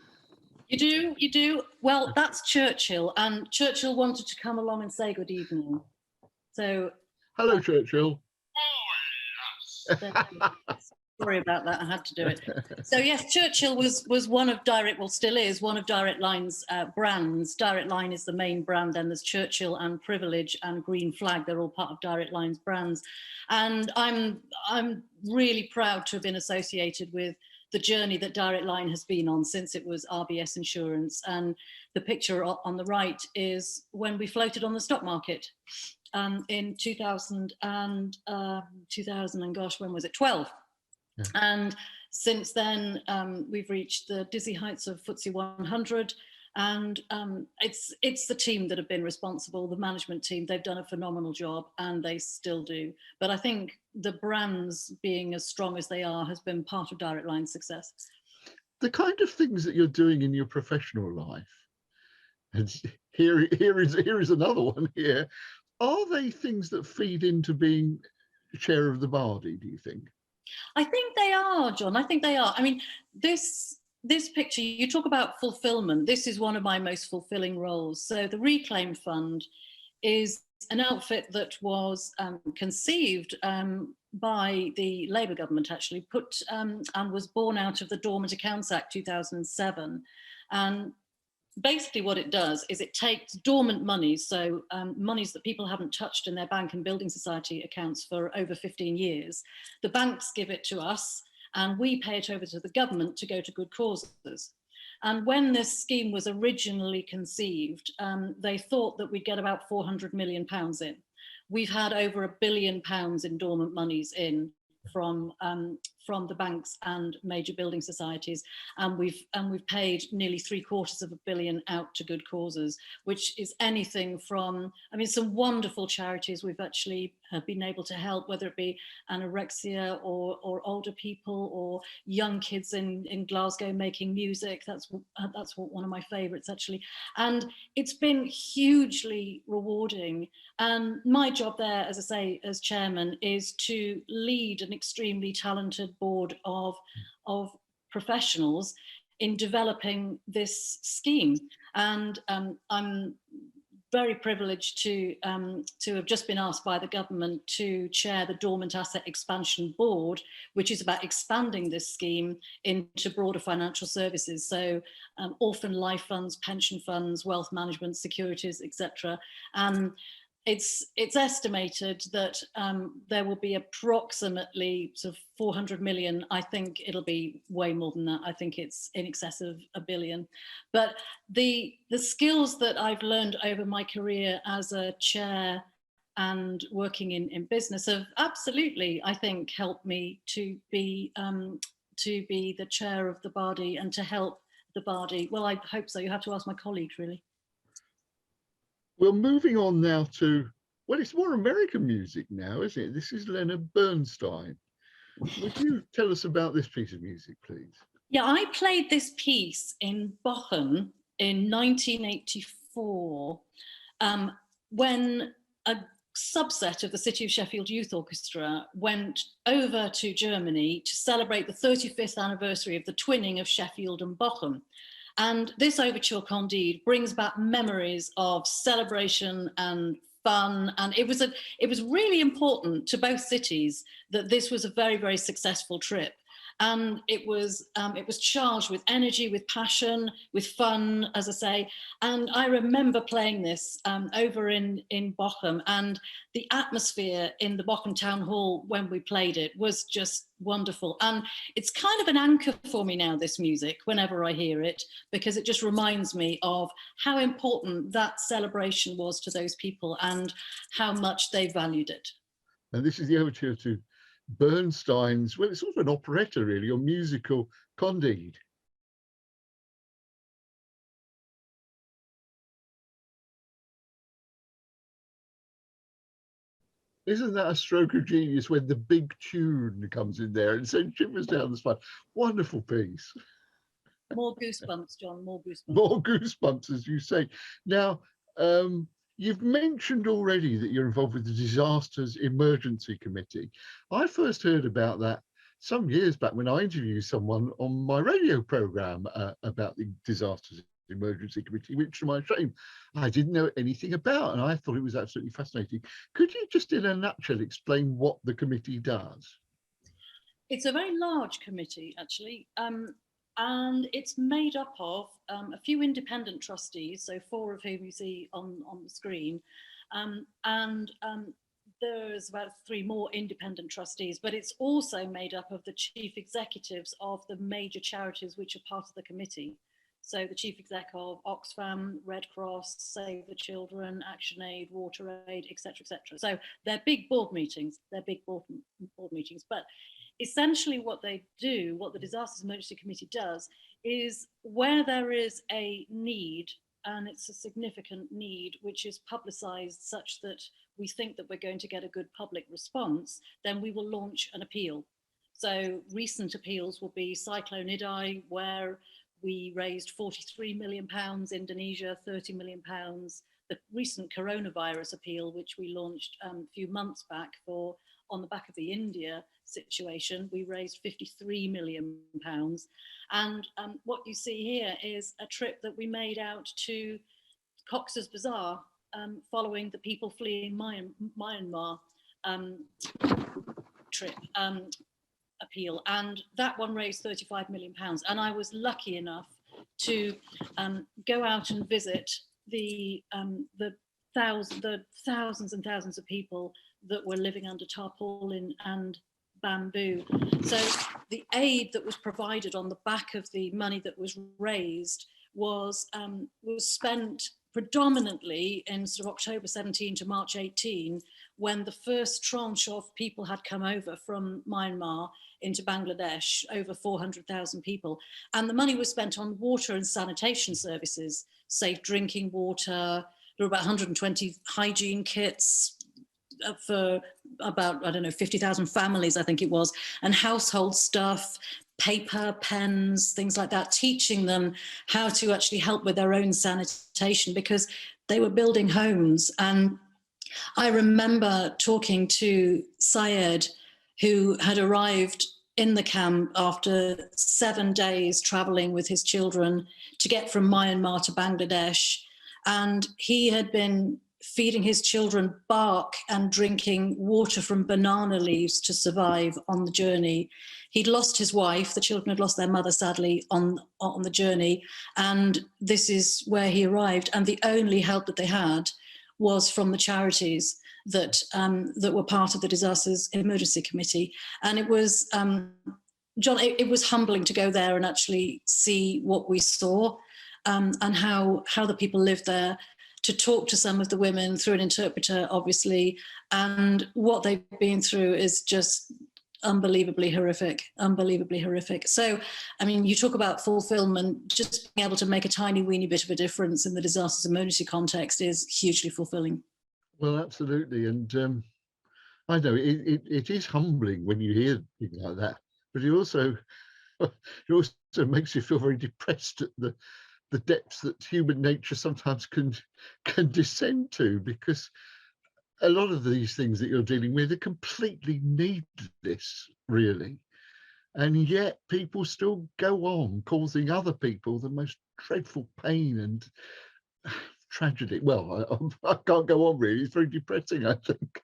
You do. Well, that's Churchill, and Churchill wanted to come along and say good evening. So, hello, Churchill. Sorry about that. I had to do it. So yes, Churchill was one of Direct, well, still is one of Direct Line's brands. Direct Line is the main brand. Then there's Churchill and Privilege and Green Flag. They're all part of Direct Line's brands. And I'm really proud to have been associated with the journey that Direct Line has been on since it was RBS Insurance. And the picture on the right is when we floated on the stock market in 2000 and gosh, when was it? 12. Yeah. And since then, we've reached the dizzy heights of FTSE 100, and it's the team that have been responsible, the management team. They've done a phenomenal job, and they still do. But I think the brands being as strong as they are has been part of Direct Line's success. The kind of things that you're doing in your professional life, and here is another one here. Are they things that feed into being chair of the Bardi, do you think? I think they are, John. I think they are. I mean, this picture, you talk about fulfillment. This is one of my most fulfilling roles. So the Reclaim Fund is an outfit that was conceived by the Labour government, actually, and was born out of the Dormant Accounts Act 2007. And basically what it does is it takes dormant monies, so monies that people haven't touched in their bank and building society accounts for over 15 years. The banks give it to us and we pay it over to the government to go to good causes. And when this scheme was originally conceived, they thought that we'd get about £400 million in. We've had over £1 billion in dormant monies in from the banks and major building societies, and we've paid nearly £750 million out to good causes, which is anything from, I mean, some wonderful charities we've actually been able to help, whether it be anorexia or older people or young kids in Glasgow making music. That's one of my favourites, actually, and it's been hugely rewarding. And my job there, as I say, as chairman, is to lead an extremely talented board of professionals in developing this scheme. And I'm very privileged to have just been asked by the government to chair the Dormant Asset Expansion Board, which is about expanding this scheme into broader financial services. So orphan life funds, pension funds, wealth management, securities, etc. It's estimated that there will be approximately sort of 400 million. I think it'll be way more than that. I think it's in excess of $1 billion. But the skills that I've learned over my career as a chair and working in business have absolutely, I think, helped me to be the chair of the Bardi and to help the Bardi. Well, I hope so. You have to ask my colleagues, really. Well, moving on now to, well, it's more American music now, isn't it? This is Leonard Bernstein. Would you tell us about this piece of music, please? Yeah, I played this piece in Bochum in 1984 when a subset of the City of Sheffield Youth Orchestra went over to Germany to celebrate the 35th anniversary of the twinning of Sheffield and Bochum. And this overture, Candide, brings back memories of celebration and fun. And it was really important to both cities that this was a very, very successful trip. And it was charged with energy, with passion, with fun, as I say. And I remember playing this over in Bochum, and the atmosphere in the Bochum Town Hall when we played it was just wonderful. And it's kind of an anchor for me now, this music, whenever I hear it, because it just reminds me of how important that celebration was to those people and how much they valued it. And this is the overture to Bernstein's, well, it's sort of an operetta, really, or musical Candide. Isn't that a stroke of genius when the big tune comes in there and sends shivers down the spine? Wonderful piece. More goosebumps, John, more goosebumps. More goosebumps, as you say. Now, you've mentioned already that you're involved with the Disasters Emergency Committee. I first heard about that some years back when I interviewed someone on my radio programme about the Disasters Emergency Committee, which, to my shame, I didn't know anything about, and I thought it was absolutely fascinating. Could you just, in a nutshell, explain what the committee does? It's a very large committee, actually, and it's made up of a few independent trustees, so 4 of whom you see on the screen, and there's about 3 more independent trustees, but it's also made up of the chief executives of the major charities which are part of the committee. So the chief exec of Oxfam, Red Cross, Save the Children, ActionAid, WaterAid, etc., etc. So they're big board meetings. But essentially what they do, what the Disasters Emergency Committee does, is where there is a need, and it's a significant need, which is publicised such that we think that we're going to get a good public response, then we will launch an appeal. So recent appeals will be Cyclone Idai, where we raised £43 million, Indonesia, £30 million. The recent coronavirus appeal, which we launched a few months back on the back of the India situation, we raised £53 million. And what you see here is a trip that we made out to Cox's Bazar, following the people fleeing Myanmar trip. Appeal, and that one raised £35 million. And I was lucky enough to go out and visit the thousands and thousands of people that were living under tarpaulin and bamboo. So the aid that was provided on the back of the money that was raised was spent predominantly in sort of October 17 to March 18, when the first tranche of people had come over from Myanmar into Bangladesh, over 400,000 people. And the money was spent on water and sanitation services, safe drinking water. There were about 120 hygiene kits for about, 50,000 families, I think it was, and household stuff, paper, pens, things like that, teaching them how to actually help with their own sanitation, because they were building homes. And I remember talking to Syed, who had arrived in the camp after 7 days traveling with his children to get from Myanmar to Bangladesh. And he had been feeding his children bark and drinking water from banana leaves to survive on the journey. He'd lost his wife. The children had lost their mother, sadly, on the journey. And this is where he arrived. And the only help that they had was from the charities that were part of the Disasters Emergency Committee. And it was, John, it was humbling to go there and actually see what we saw, and how the people lived there, to talk to some of the women through an interpreter, obviously, and what they've been through is just unbelievably horrific. So, I mean, you talk about fulfillment, just being able to make a tiny weeny bit of a difference in the disasters emergency context is hugely fulfilling. Well, absolutely. And I know it is humbling when you hear things like that, but it also makes you feel very depressed at the depths that human nature sometimes can descend to, because a lot of these things that you're dealing with are completely needless, really. And yet people still go on causing other people the most dreadful pain and tragedy. Well, I can't go on, really. It's very depressing, I think.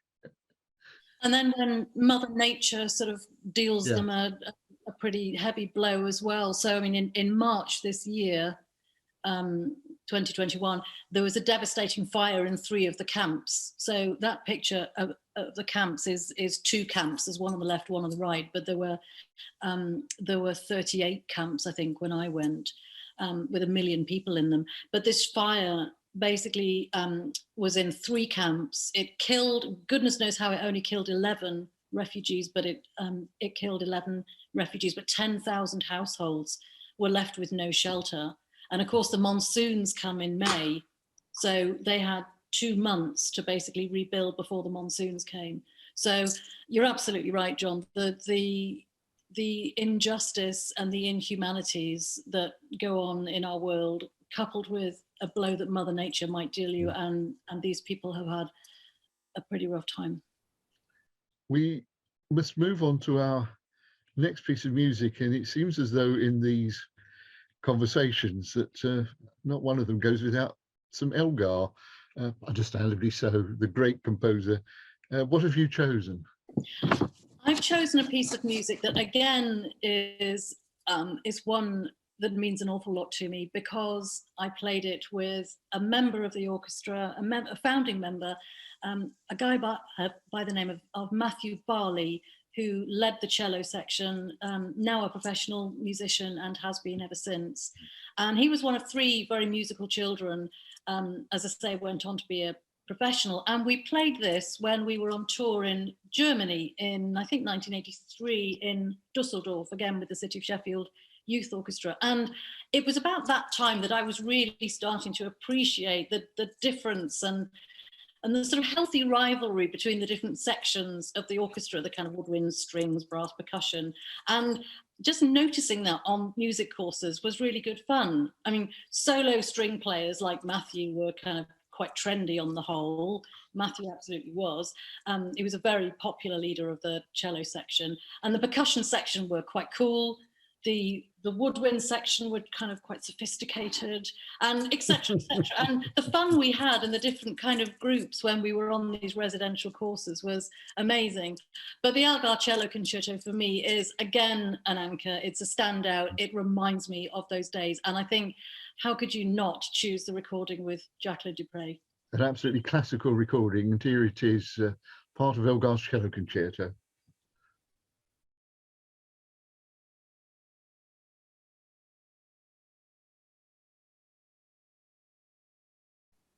And then when Mother Nature sort of deals them a pretty heavy blow as well. So, I mean, in March this year, 2021, there was a devastating fire in 3 of the camps. So that picture of the camps is 2 camps. There's one on the left, one on the right, but there were 38 camps, I think, when I went, with 1 million people in them. But this fire basically was in 3 camps. It killed, goodness knows how, it only killed 11 refugees, but it killed 11 refugees, but 10,000 households were left with no shelter. And of course, the monsoons come in May. So they had 2 months to basically rebuild before the monsoons came. So you're absolutely right, John. The injustice and the inhumanities that go on in our world, coupled with a blow that Mother Nature might deal you, and these people have had a pretty rough time. We must move on to our next piece of music, and it seems as though in these conversations that not one of them goes without some Elgar, understandably so, the great composer. What have you chosen? I've chosen a piece of music that again is one that means an awful lot to me, because I played it with a member of the orchestra, a founding member, a guy by the name of Matthew Barley, who led the cello section, now a professional musician and has been ever since. And he was one of three very musical children, as I say, went on to be a professional. And we played this when we were on tour in Germany in, I think, 1983 in Dusseldorf, again with the City of Sheffield Youth Orchestra. And it was about that time that I was really starting to appreciate the difference and the sort of healthy rivalry between the different sections of the orchestra, the kind of woodwind, strings, brass, percussion. And just noticing that on music courses was really good fun. I mean, solo string players like Matthew were kind of quite trendy on the whole. Matthew absolutely was. He was a very popular leader of the cello section. And the percussion section were quite cool. The woodwind section were kind of quite sophisticated, and etc. etc. And the fun we had in the different kind of groups when we were on these residential courses was amazing. But the Elgar Cello Concerto for me is again an anchor. It's a standout. It reminds me of those days. And I think, how could you not choose the recording with Jacqueline Dupre? An absolutely classical recording, and here it is, part of Elgar's Cello Concerto.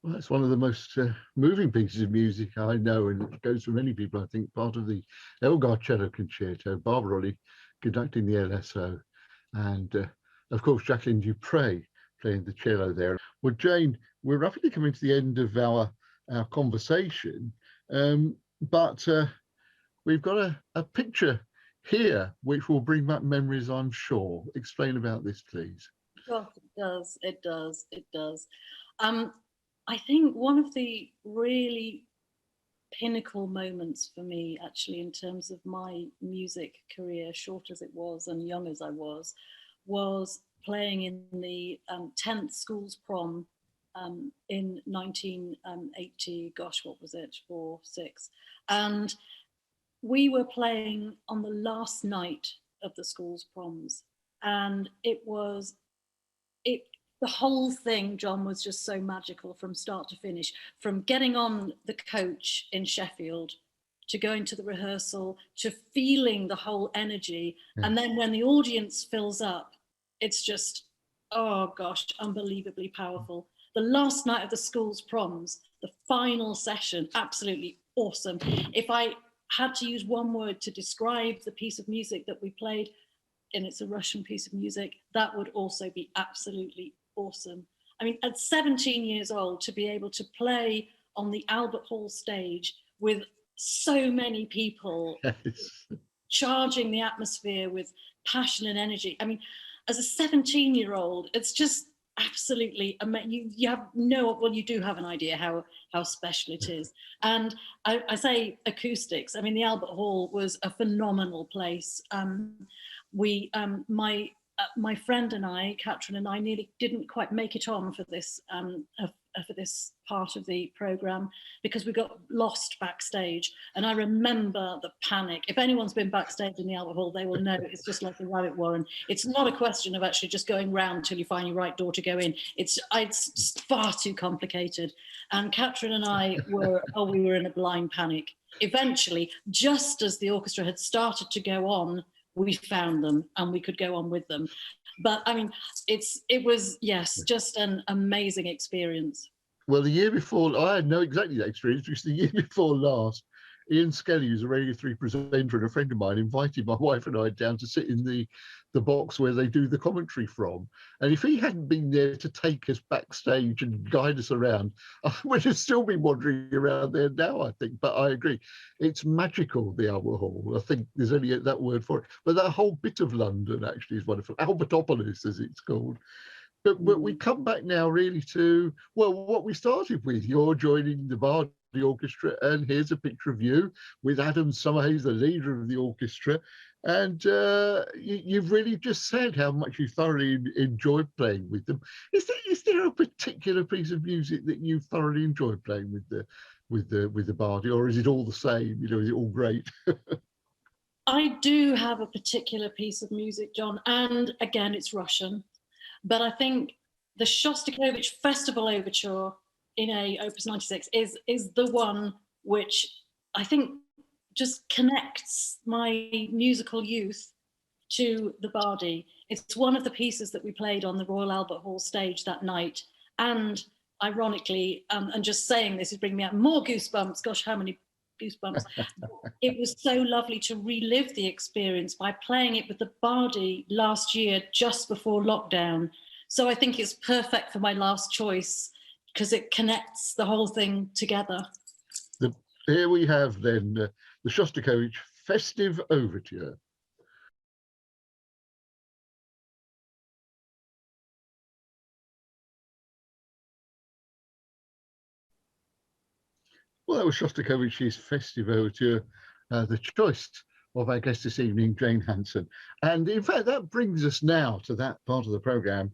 Well, it's one of the most moving pieces of music I know, and it goes for many people, I think, part of the Elgar Cello Concerto, Barbirolli conducting the LSO, and of course, Jacqueline Dupre playing the cello there. Well, Jane, we're rapidly coming to the end of our conversation, but we've got a picture here which will bring back memories, I'm sure. Explain about this, please. Oh, it does. I think one of the really pinnacle moments for me, actually, in terms of my music career, short as it was and young as I was playing in the 10th Schools Prom in 1980, gosh, what was it, 4, 6. And we were playing on the last night of the schools proms. And the whole thing, John, was just so magical from start to finish, from getting on the coach in Sheffield to going to the rehearsal, to feeling the whole energy. Yeah. And then when the audience fills up, it's just, oh gosh, unbelievably powerful. The last night of the school's proms, the final session, absolutely awesome. If I had to use one word to describe the piece of music that we played, and it's a Russian piece of music, that would also be absolutely awesome. I mean, at 17 years old, to be able to play on the Albert Hall stage with so many people charging the atmosphere with passion and energy. I mean, as a 17-year-old, it's just absolutely amazing. You have you do have an idea how special it is. And I say acoustics. I mean, the Albert Hall was a phenomenal place. My friend and I, Catherine and I, nearly didn't quite make it on for this part of the programme because we got lost backstage. And I remember the panic. If anyone's been backstage in the Albert Hall, they will know it's just like the rabbit warren. It's not a question of actually just going round till you find your right door to go in. It's far too complicated. And Catherine and I we were in a blind panic. Eventually, just as the orchestra had started to go on, we found them and we could go on with them. But I mean, it was, yes, just an amazing experience. Well, the year before, I had no exactly that experience, because the year before last, Ian Skelly, who's a Radio 3 presenter and a friend of mine, invited my wife and I down to sit in the box where they do the commentary from. And if he hadn't been there to take us backstage and guide us around, I would have still been wandering around there now, I think. But I agree. It's magical, the Albert Hall. I think there's only that word for it. But that whole bit of London actually is wonderful. Albertopolis, as it's called. But we come back now really to, well, what we started with. You're joining the Bardi Orchestra, and here's a picture of you with Adam Summerhays, the leader of the orchestra. And you've really just said how much you thoroughly enjoyed playing with them. Is there a particular piece of music that you thoroughly enjoyed playing with the Bardi, or is it all the same? You know, is it all great? I do have a particular piece of music, John, and again, it's Russian. But I think the Shostakovich Festival Overture in A, Opus 96, is the one which I think just connects my musical youth to the Bardi. It's one of the pieces that we played on the Royal Albert Hall stage that night. And ironically, and just saying this is bringing me out more goosebumps. Gosh, how many goosebumps. It was so lovely to relive the experience by playing it with the Bardi last year, just before lockdown. So I think it's perfect for my last choice because it connects the whole thing together. Here we have then the Shostakovich Festive Overture. Well, that was Shostakovich's Festive Overture, the choice of our guest this evening, Jane Hanson. And in fact, that brings us now to that part of the programme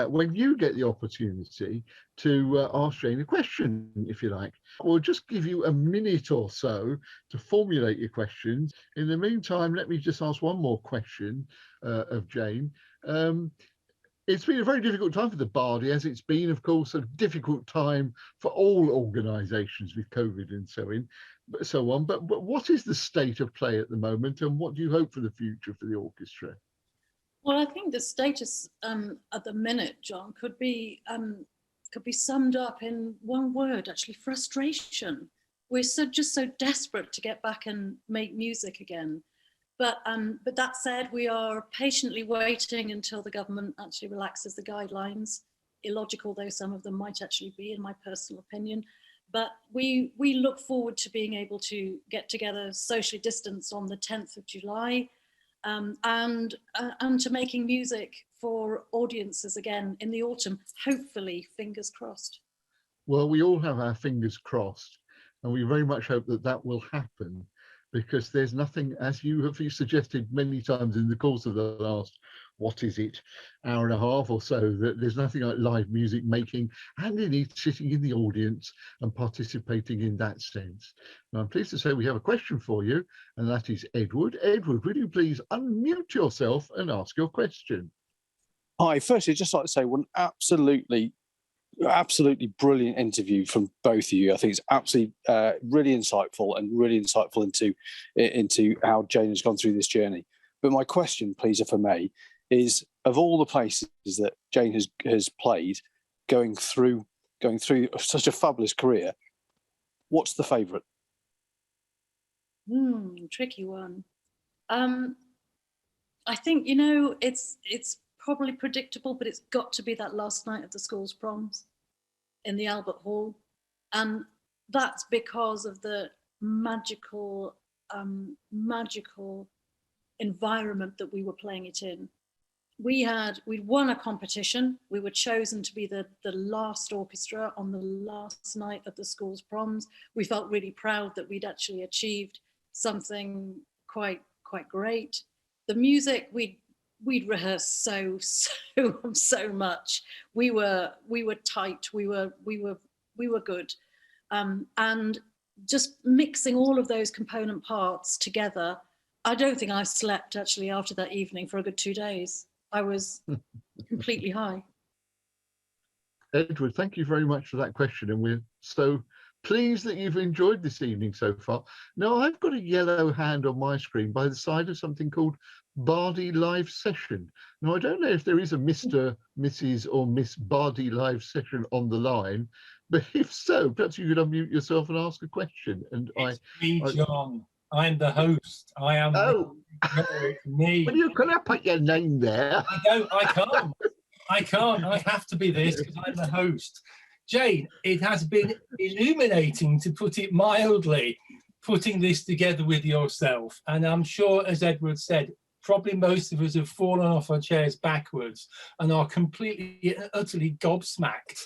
when you get the opportunity to ask Jane a question, if you like. We'll just give you a minute or so to formulate your questions. In the meantime, let me just ask one more question of Jane. It's been a very difficult time for the Bardi, as it's been, of course, a difficult time for all organisations with COVID and so on. But what is the state of play at the moment, and what do you hope for the future for the orchestra? Well, I think the status at the minute, John, could be summed up in one word, actually: frustration. We're just so desperate to get back and make music again. But that said, we are patiently waiting until the government actually relaxes the guidelines, illogical though some of them might actually be, in my personal opinion. But we look forward to being able to get together socially distanced on the 10th of July and to making music for audiences again in the autumn, hopefully, fingers crossed. Well, we all have our fingers crossed, and we very much hope that that will happen, because there's nothing, as you have suggested many times in the course of the last, what is it, hour and a half or so, that there's nothing like live music making and indeed sitting in the audience and participating in that sense. Now, I'm pleased to say we have a question for you, and that is Edward. Edward, would you please unmute yourself and ask your question? Hi, firstly, I'd just like to say one absolutely brilliant interview from both of you. I think it's absolutely really insightful into how Jane has gone through this journey. But my question, please, if I may, is of all the places that Jane has played, going through such a fabulous career, what's the favourite? Tricky one. I think, you know, it's probably predictable, but it's got to be that last night of the school's proms in the Albert Hall. And that's because of the magical environment that we were playing it in. We'd won a competition. We were chosen to be the last orchestra on the last night of the school's proms. We felt really proud that we'd actually achieved something quite great. The music, we'd rehearsed so much. We were tight. We were good, and just mixing all of those component parts together. I don't think I slept actually after that evening for a good 2 days. I was completely high. Edward, thank you very much for that question, and we're so pleased that you've enjoyed this evening so far. Now, I've got a yellow hand on my screen by the side of something called Bardi Live Session. Now, I don't know if there is a Mr., Mrs. or Miss Bardi Live Session on the line, but if so, perhaps you could unmute yourself and ask a question. And it's me, John. I'm the host. I am. Oh, me. Well, you could have put your name there. I can't. I have to be this because I'm the host. Jane, it has been illuminating, to put it mildly, putting this together with yourself. And I'm sure, as Edward said, probably most of us have fallen off our chairs backwards and are completely and utterly gobsmacked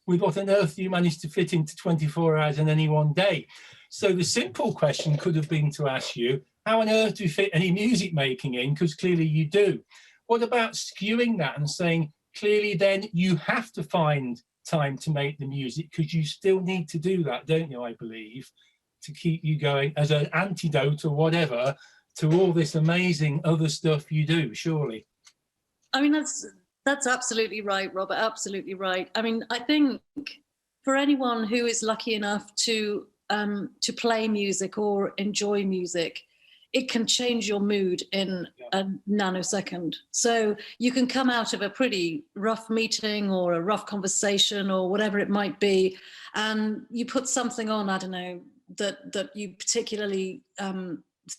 with what on earth you managed to fit into 24 hours in any one day. So the simple question could have been to ask you, how on earth do you fit any music making in? Because clearly you do. What about skewing that and saying, clearly then you have to find time to make the music, because you still need to do that, don't you, I believe, to keep you going as an antidote or whatever to all this amazing other stuff you do, surely. I mean, that's absolutely right, Robert, absolutely right. I mean, I think for anyone who is lucky enough to play music or enjoy music, it can change your mood in a nanosecond. So you can come out of a pretty rough meeting or a rough conversation or whatever it might be, and you put something on, I don't know, that you particularly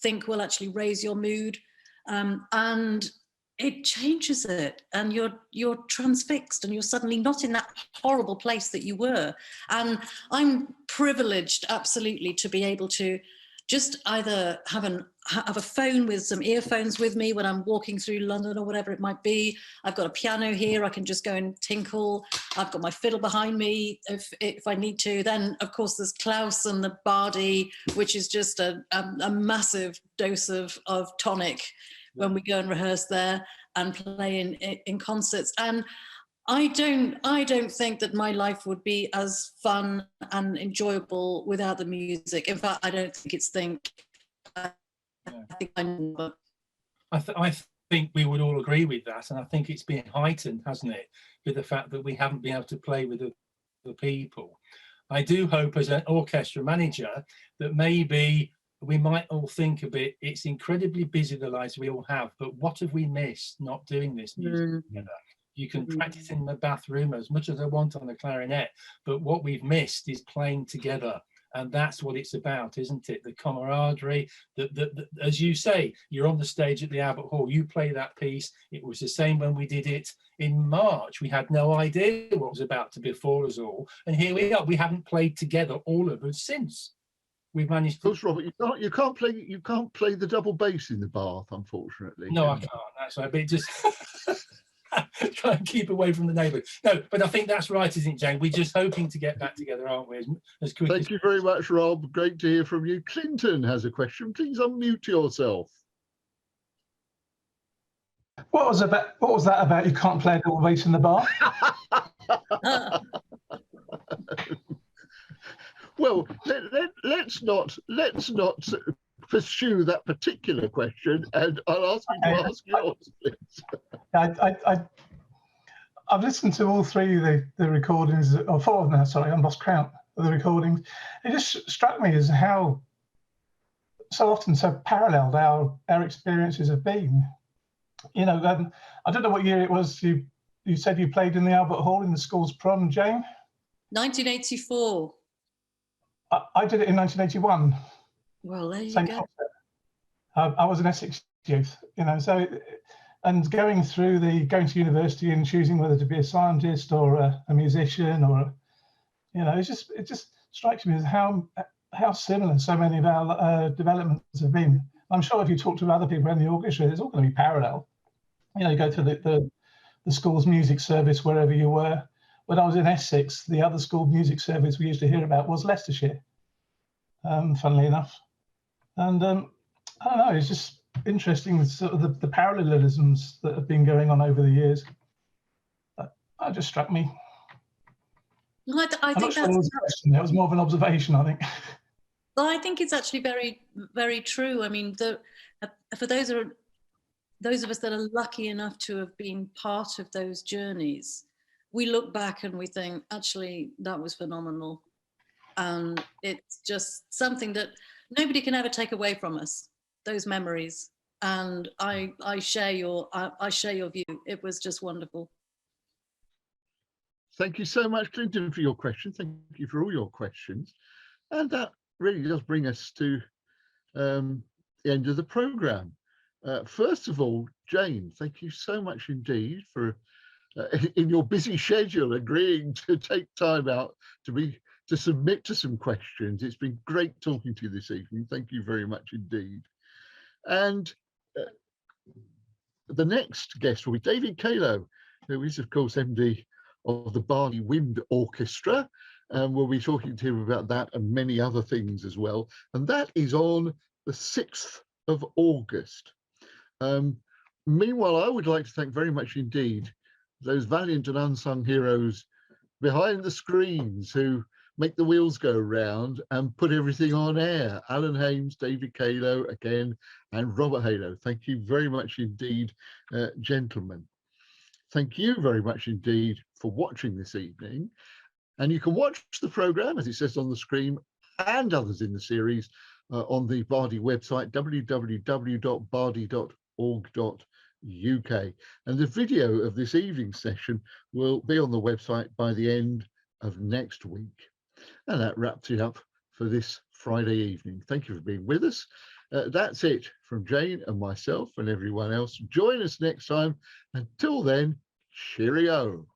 think will actually raise your mood, and it changes it, and you're transfixed, and you're suddenly not in that horrible place that you were. And I'm privileged, absolutely, to be able to just either have a phone with some earphones with me when I'm walking through London or whatever it might be. I've got a piano here, I can just go and tinkle. I've got my fiddle behind me if I need to. Then, of course, there's Klaus and the Bardi, which is just a massive dose of tonic when we go and rehearse there and play in concerts. And I don't think that my life would be as fun and enjoyable without the music. In fact, I don't think it's I think we would all agree with that, and I think it's been heightened, hasn't it, with the fact that we haven't been able to play with the people. I do hope, as an orchestra manager, that maybe we might all think a bit, it's incredibly busy, the lives we all have, but what have we missed not doing this music together? You can practice in the bathroom as much as I want on the clarinet, but what we've missed is playing together. And that's what it's about, isn't it? The camaraderie, as you say, you're on the stage at the Albert Hall, you play that piece. It was the same when we did it in March. We had no idea what was about to befall us all. And here we are. We haven't played together, all of us, since. We've managed to... Of course, Robert, you can't play the double bass in the bath, unfortunately. No, I can't. That's right. But it just... try and keep away from the neighbours. No, but I think that's right, isn't it, Jane? We're just hoping to get back together, aren't we? As quick Thank you very much, Rob. Great to hear from you. Clinton has a question. Please unmute yourself. What was that about? You can't play a double bass in the bar? Well, let's not pursue that particular question, and I'll ask you to ask yours, please. I've listened to all three of the recordings, or four of them now, sorry, I've lost count of the recordings. It just struck me as how so often so paralleled our experiences have been. You know, I don't know what year it was you said you played in the Albert Hall in the school's prom, Jane? 1984. I did it in 1981. Well, there you Same go. Concept. I was an Essex youth, you know, so, and going to university and choosing whether to be a scientist or a musician or, you know, it just strikes me as how similar so many of our developments have been. I'm sure if you talk to other people in the orchestra, it's all going to be parallel. You know, you go to the school's music service wherever you were. When I was in Essex, the other school music service we used to hear about was Leicestershire, funnily enough. And I don't know, it's just interesting, sort of the parallelisms that have been going on over the years. That just struck me. Well, I think that was a question. That was more of an observation, I think. Well, I think it's actually very, very true. I mean, for those of us that are lucky enough to have been part of those journeys, we look back and we think, actually, that was phenomenal. And it's just something that nobody can ever take away from us, those memories. And I share your view. It was just wonderful. Thank you so much, Clinton, for your question. Thank you for all your questions. And that really does bring us to the end of the programme. First of all, Jane, thank you so much indeed for, in your busy schedule, agreeing to take time out to submit to some questions. It's been great talking to you this evening. Thank you very much indeed. And the next guest will be David Calo, who is, of course, MD of the Bardi Wind Orchestra. And we'll be talking to him about that and many other things as well. And that is on the 6th of August. Meanwhile, I would like to thank very much indeed those valiant and unsung heroes behind the screens who make the wheels go round and put everything on air. Alan Hames, David Kalo again, and Robert Halo. Thank you very much indeed, gentlemen. Thank you very much indeed for watching this evening. And you can watch the programme, as it says on the screen, and others in the series on the Bardi website, www.bardi.org.uk. And the video of this evening's session will be on the website by the end of next week. And that wraps it up for this Friday evening. Thank you for being with us. That's it from Jane and myself and everyone else. Join us next time. Until then, cheerio.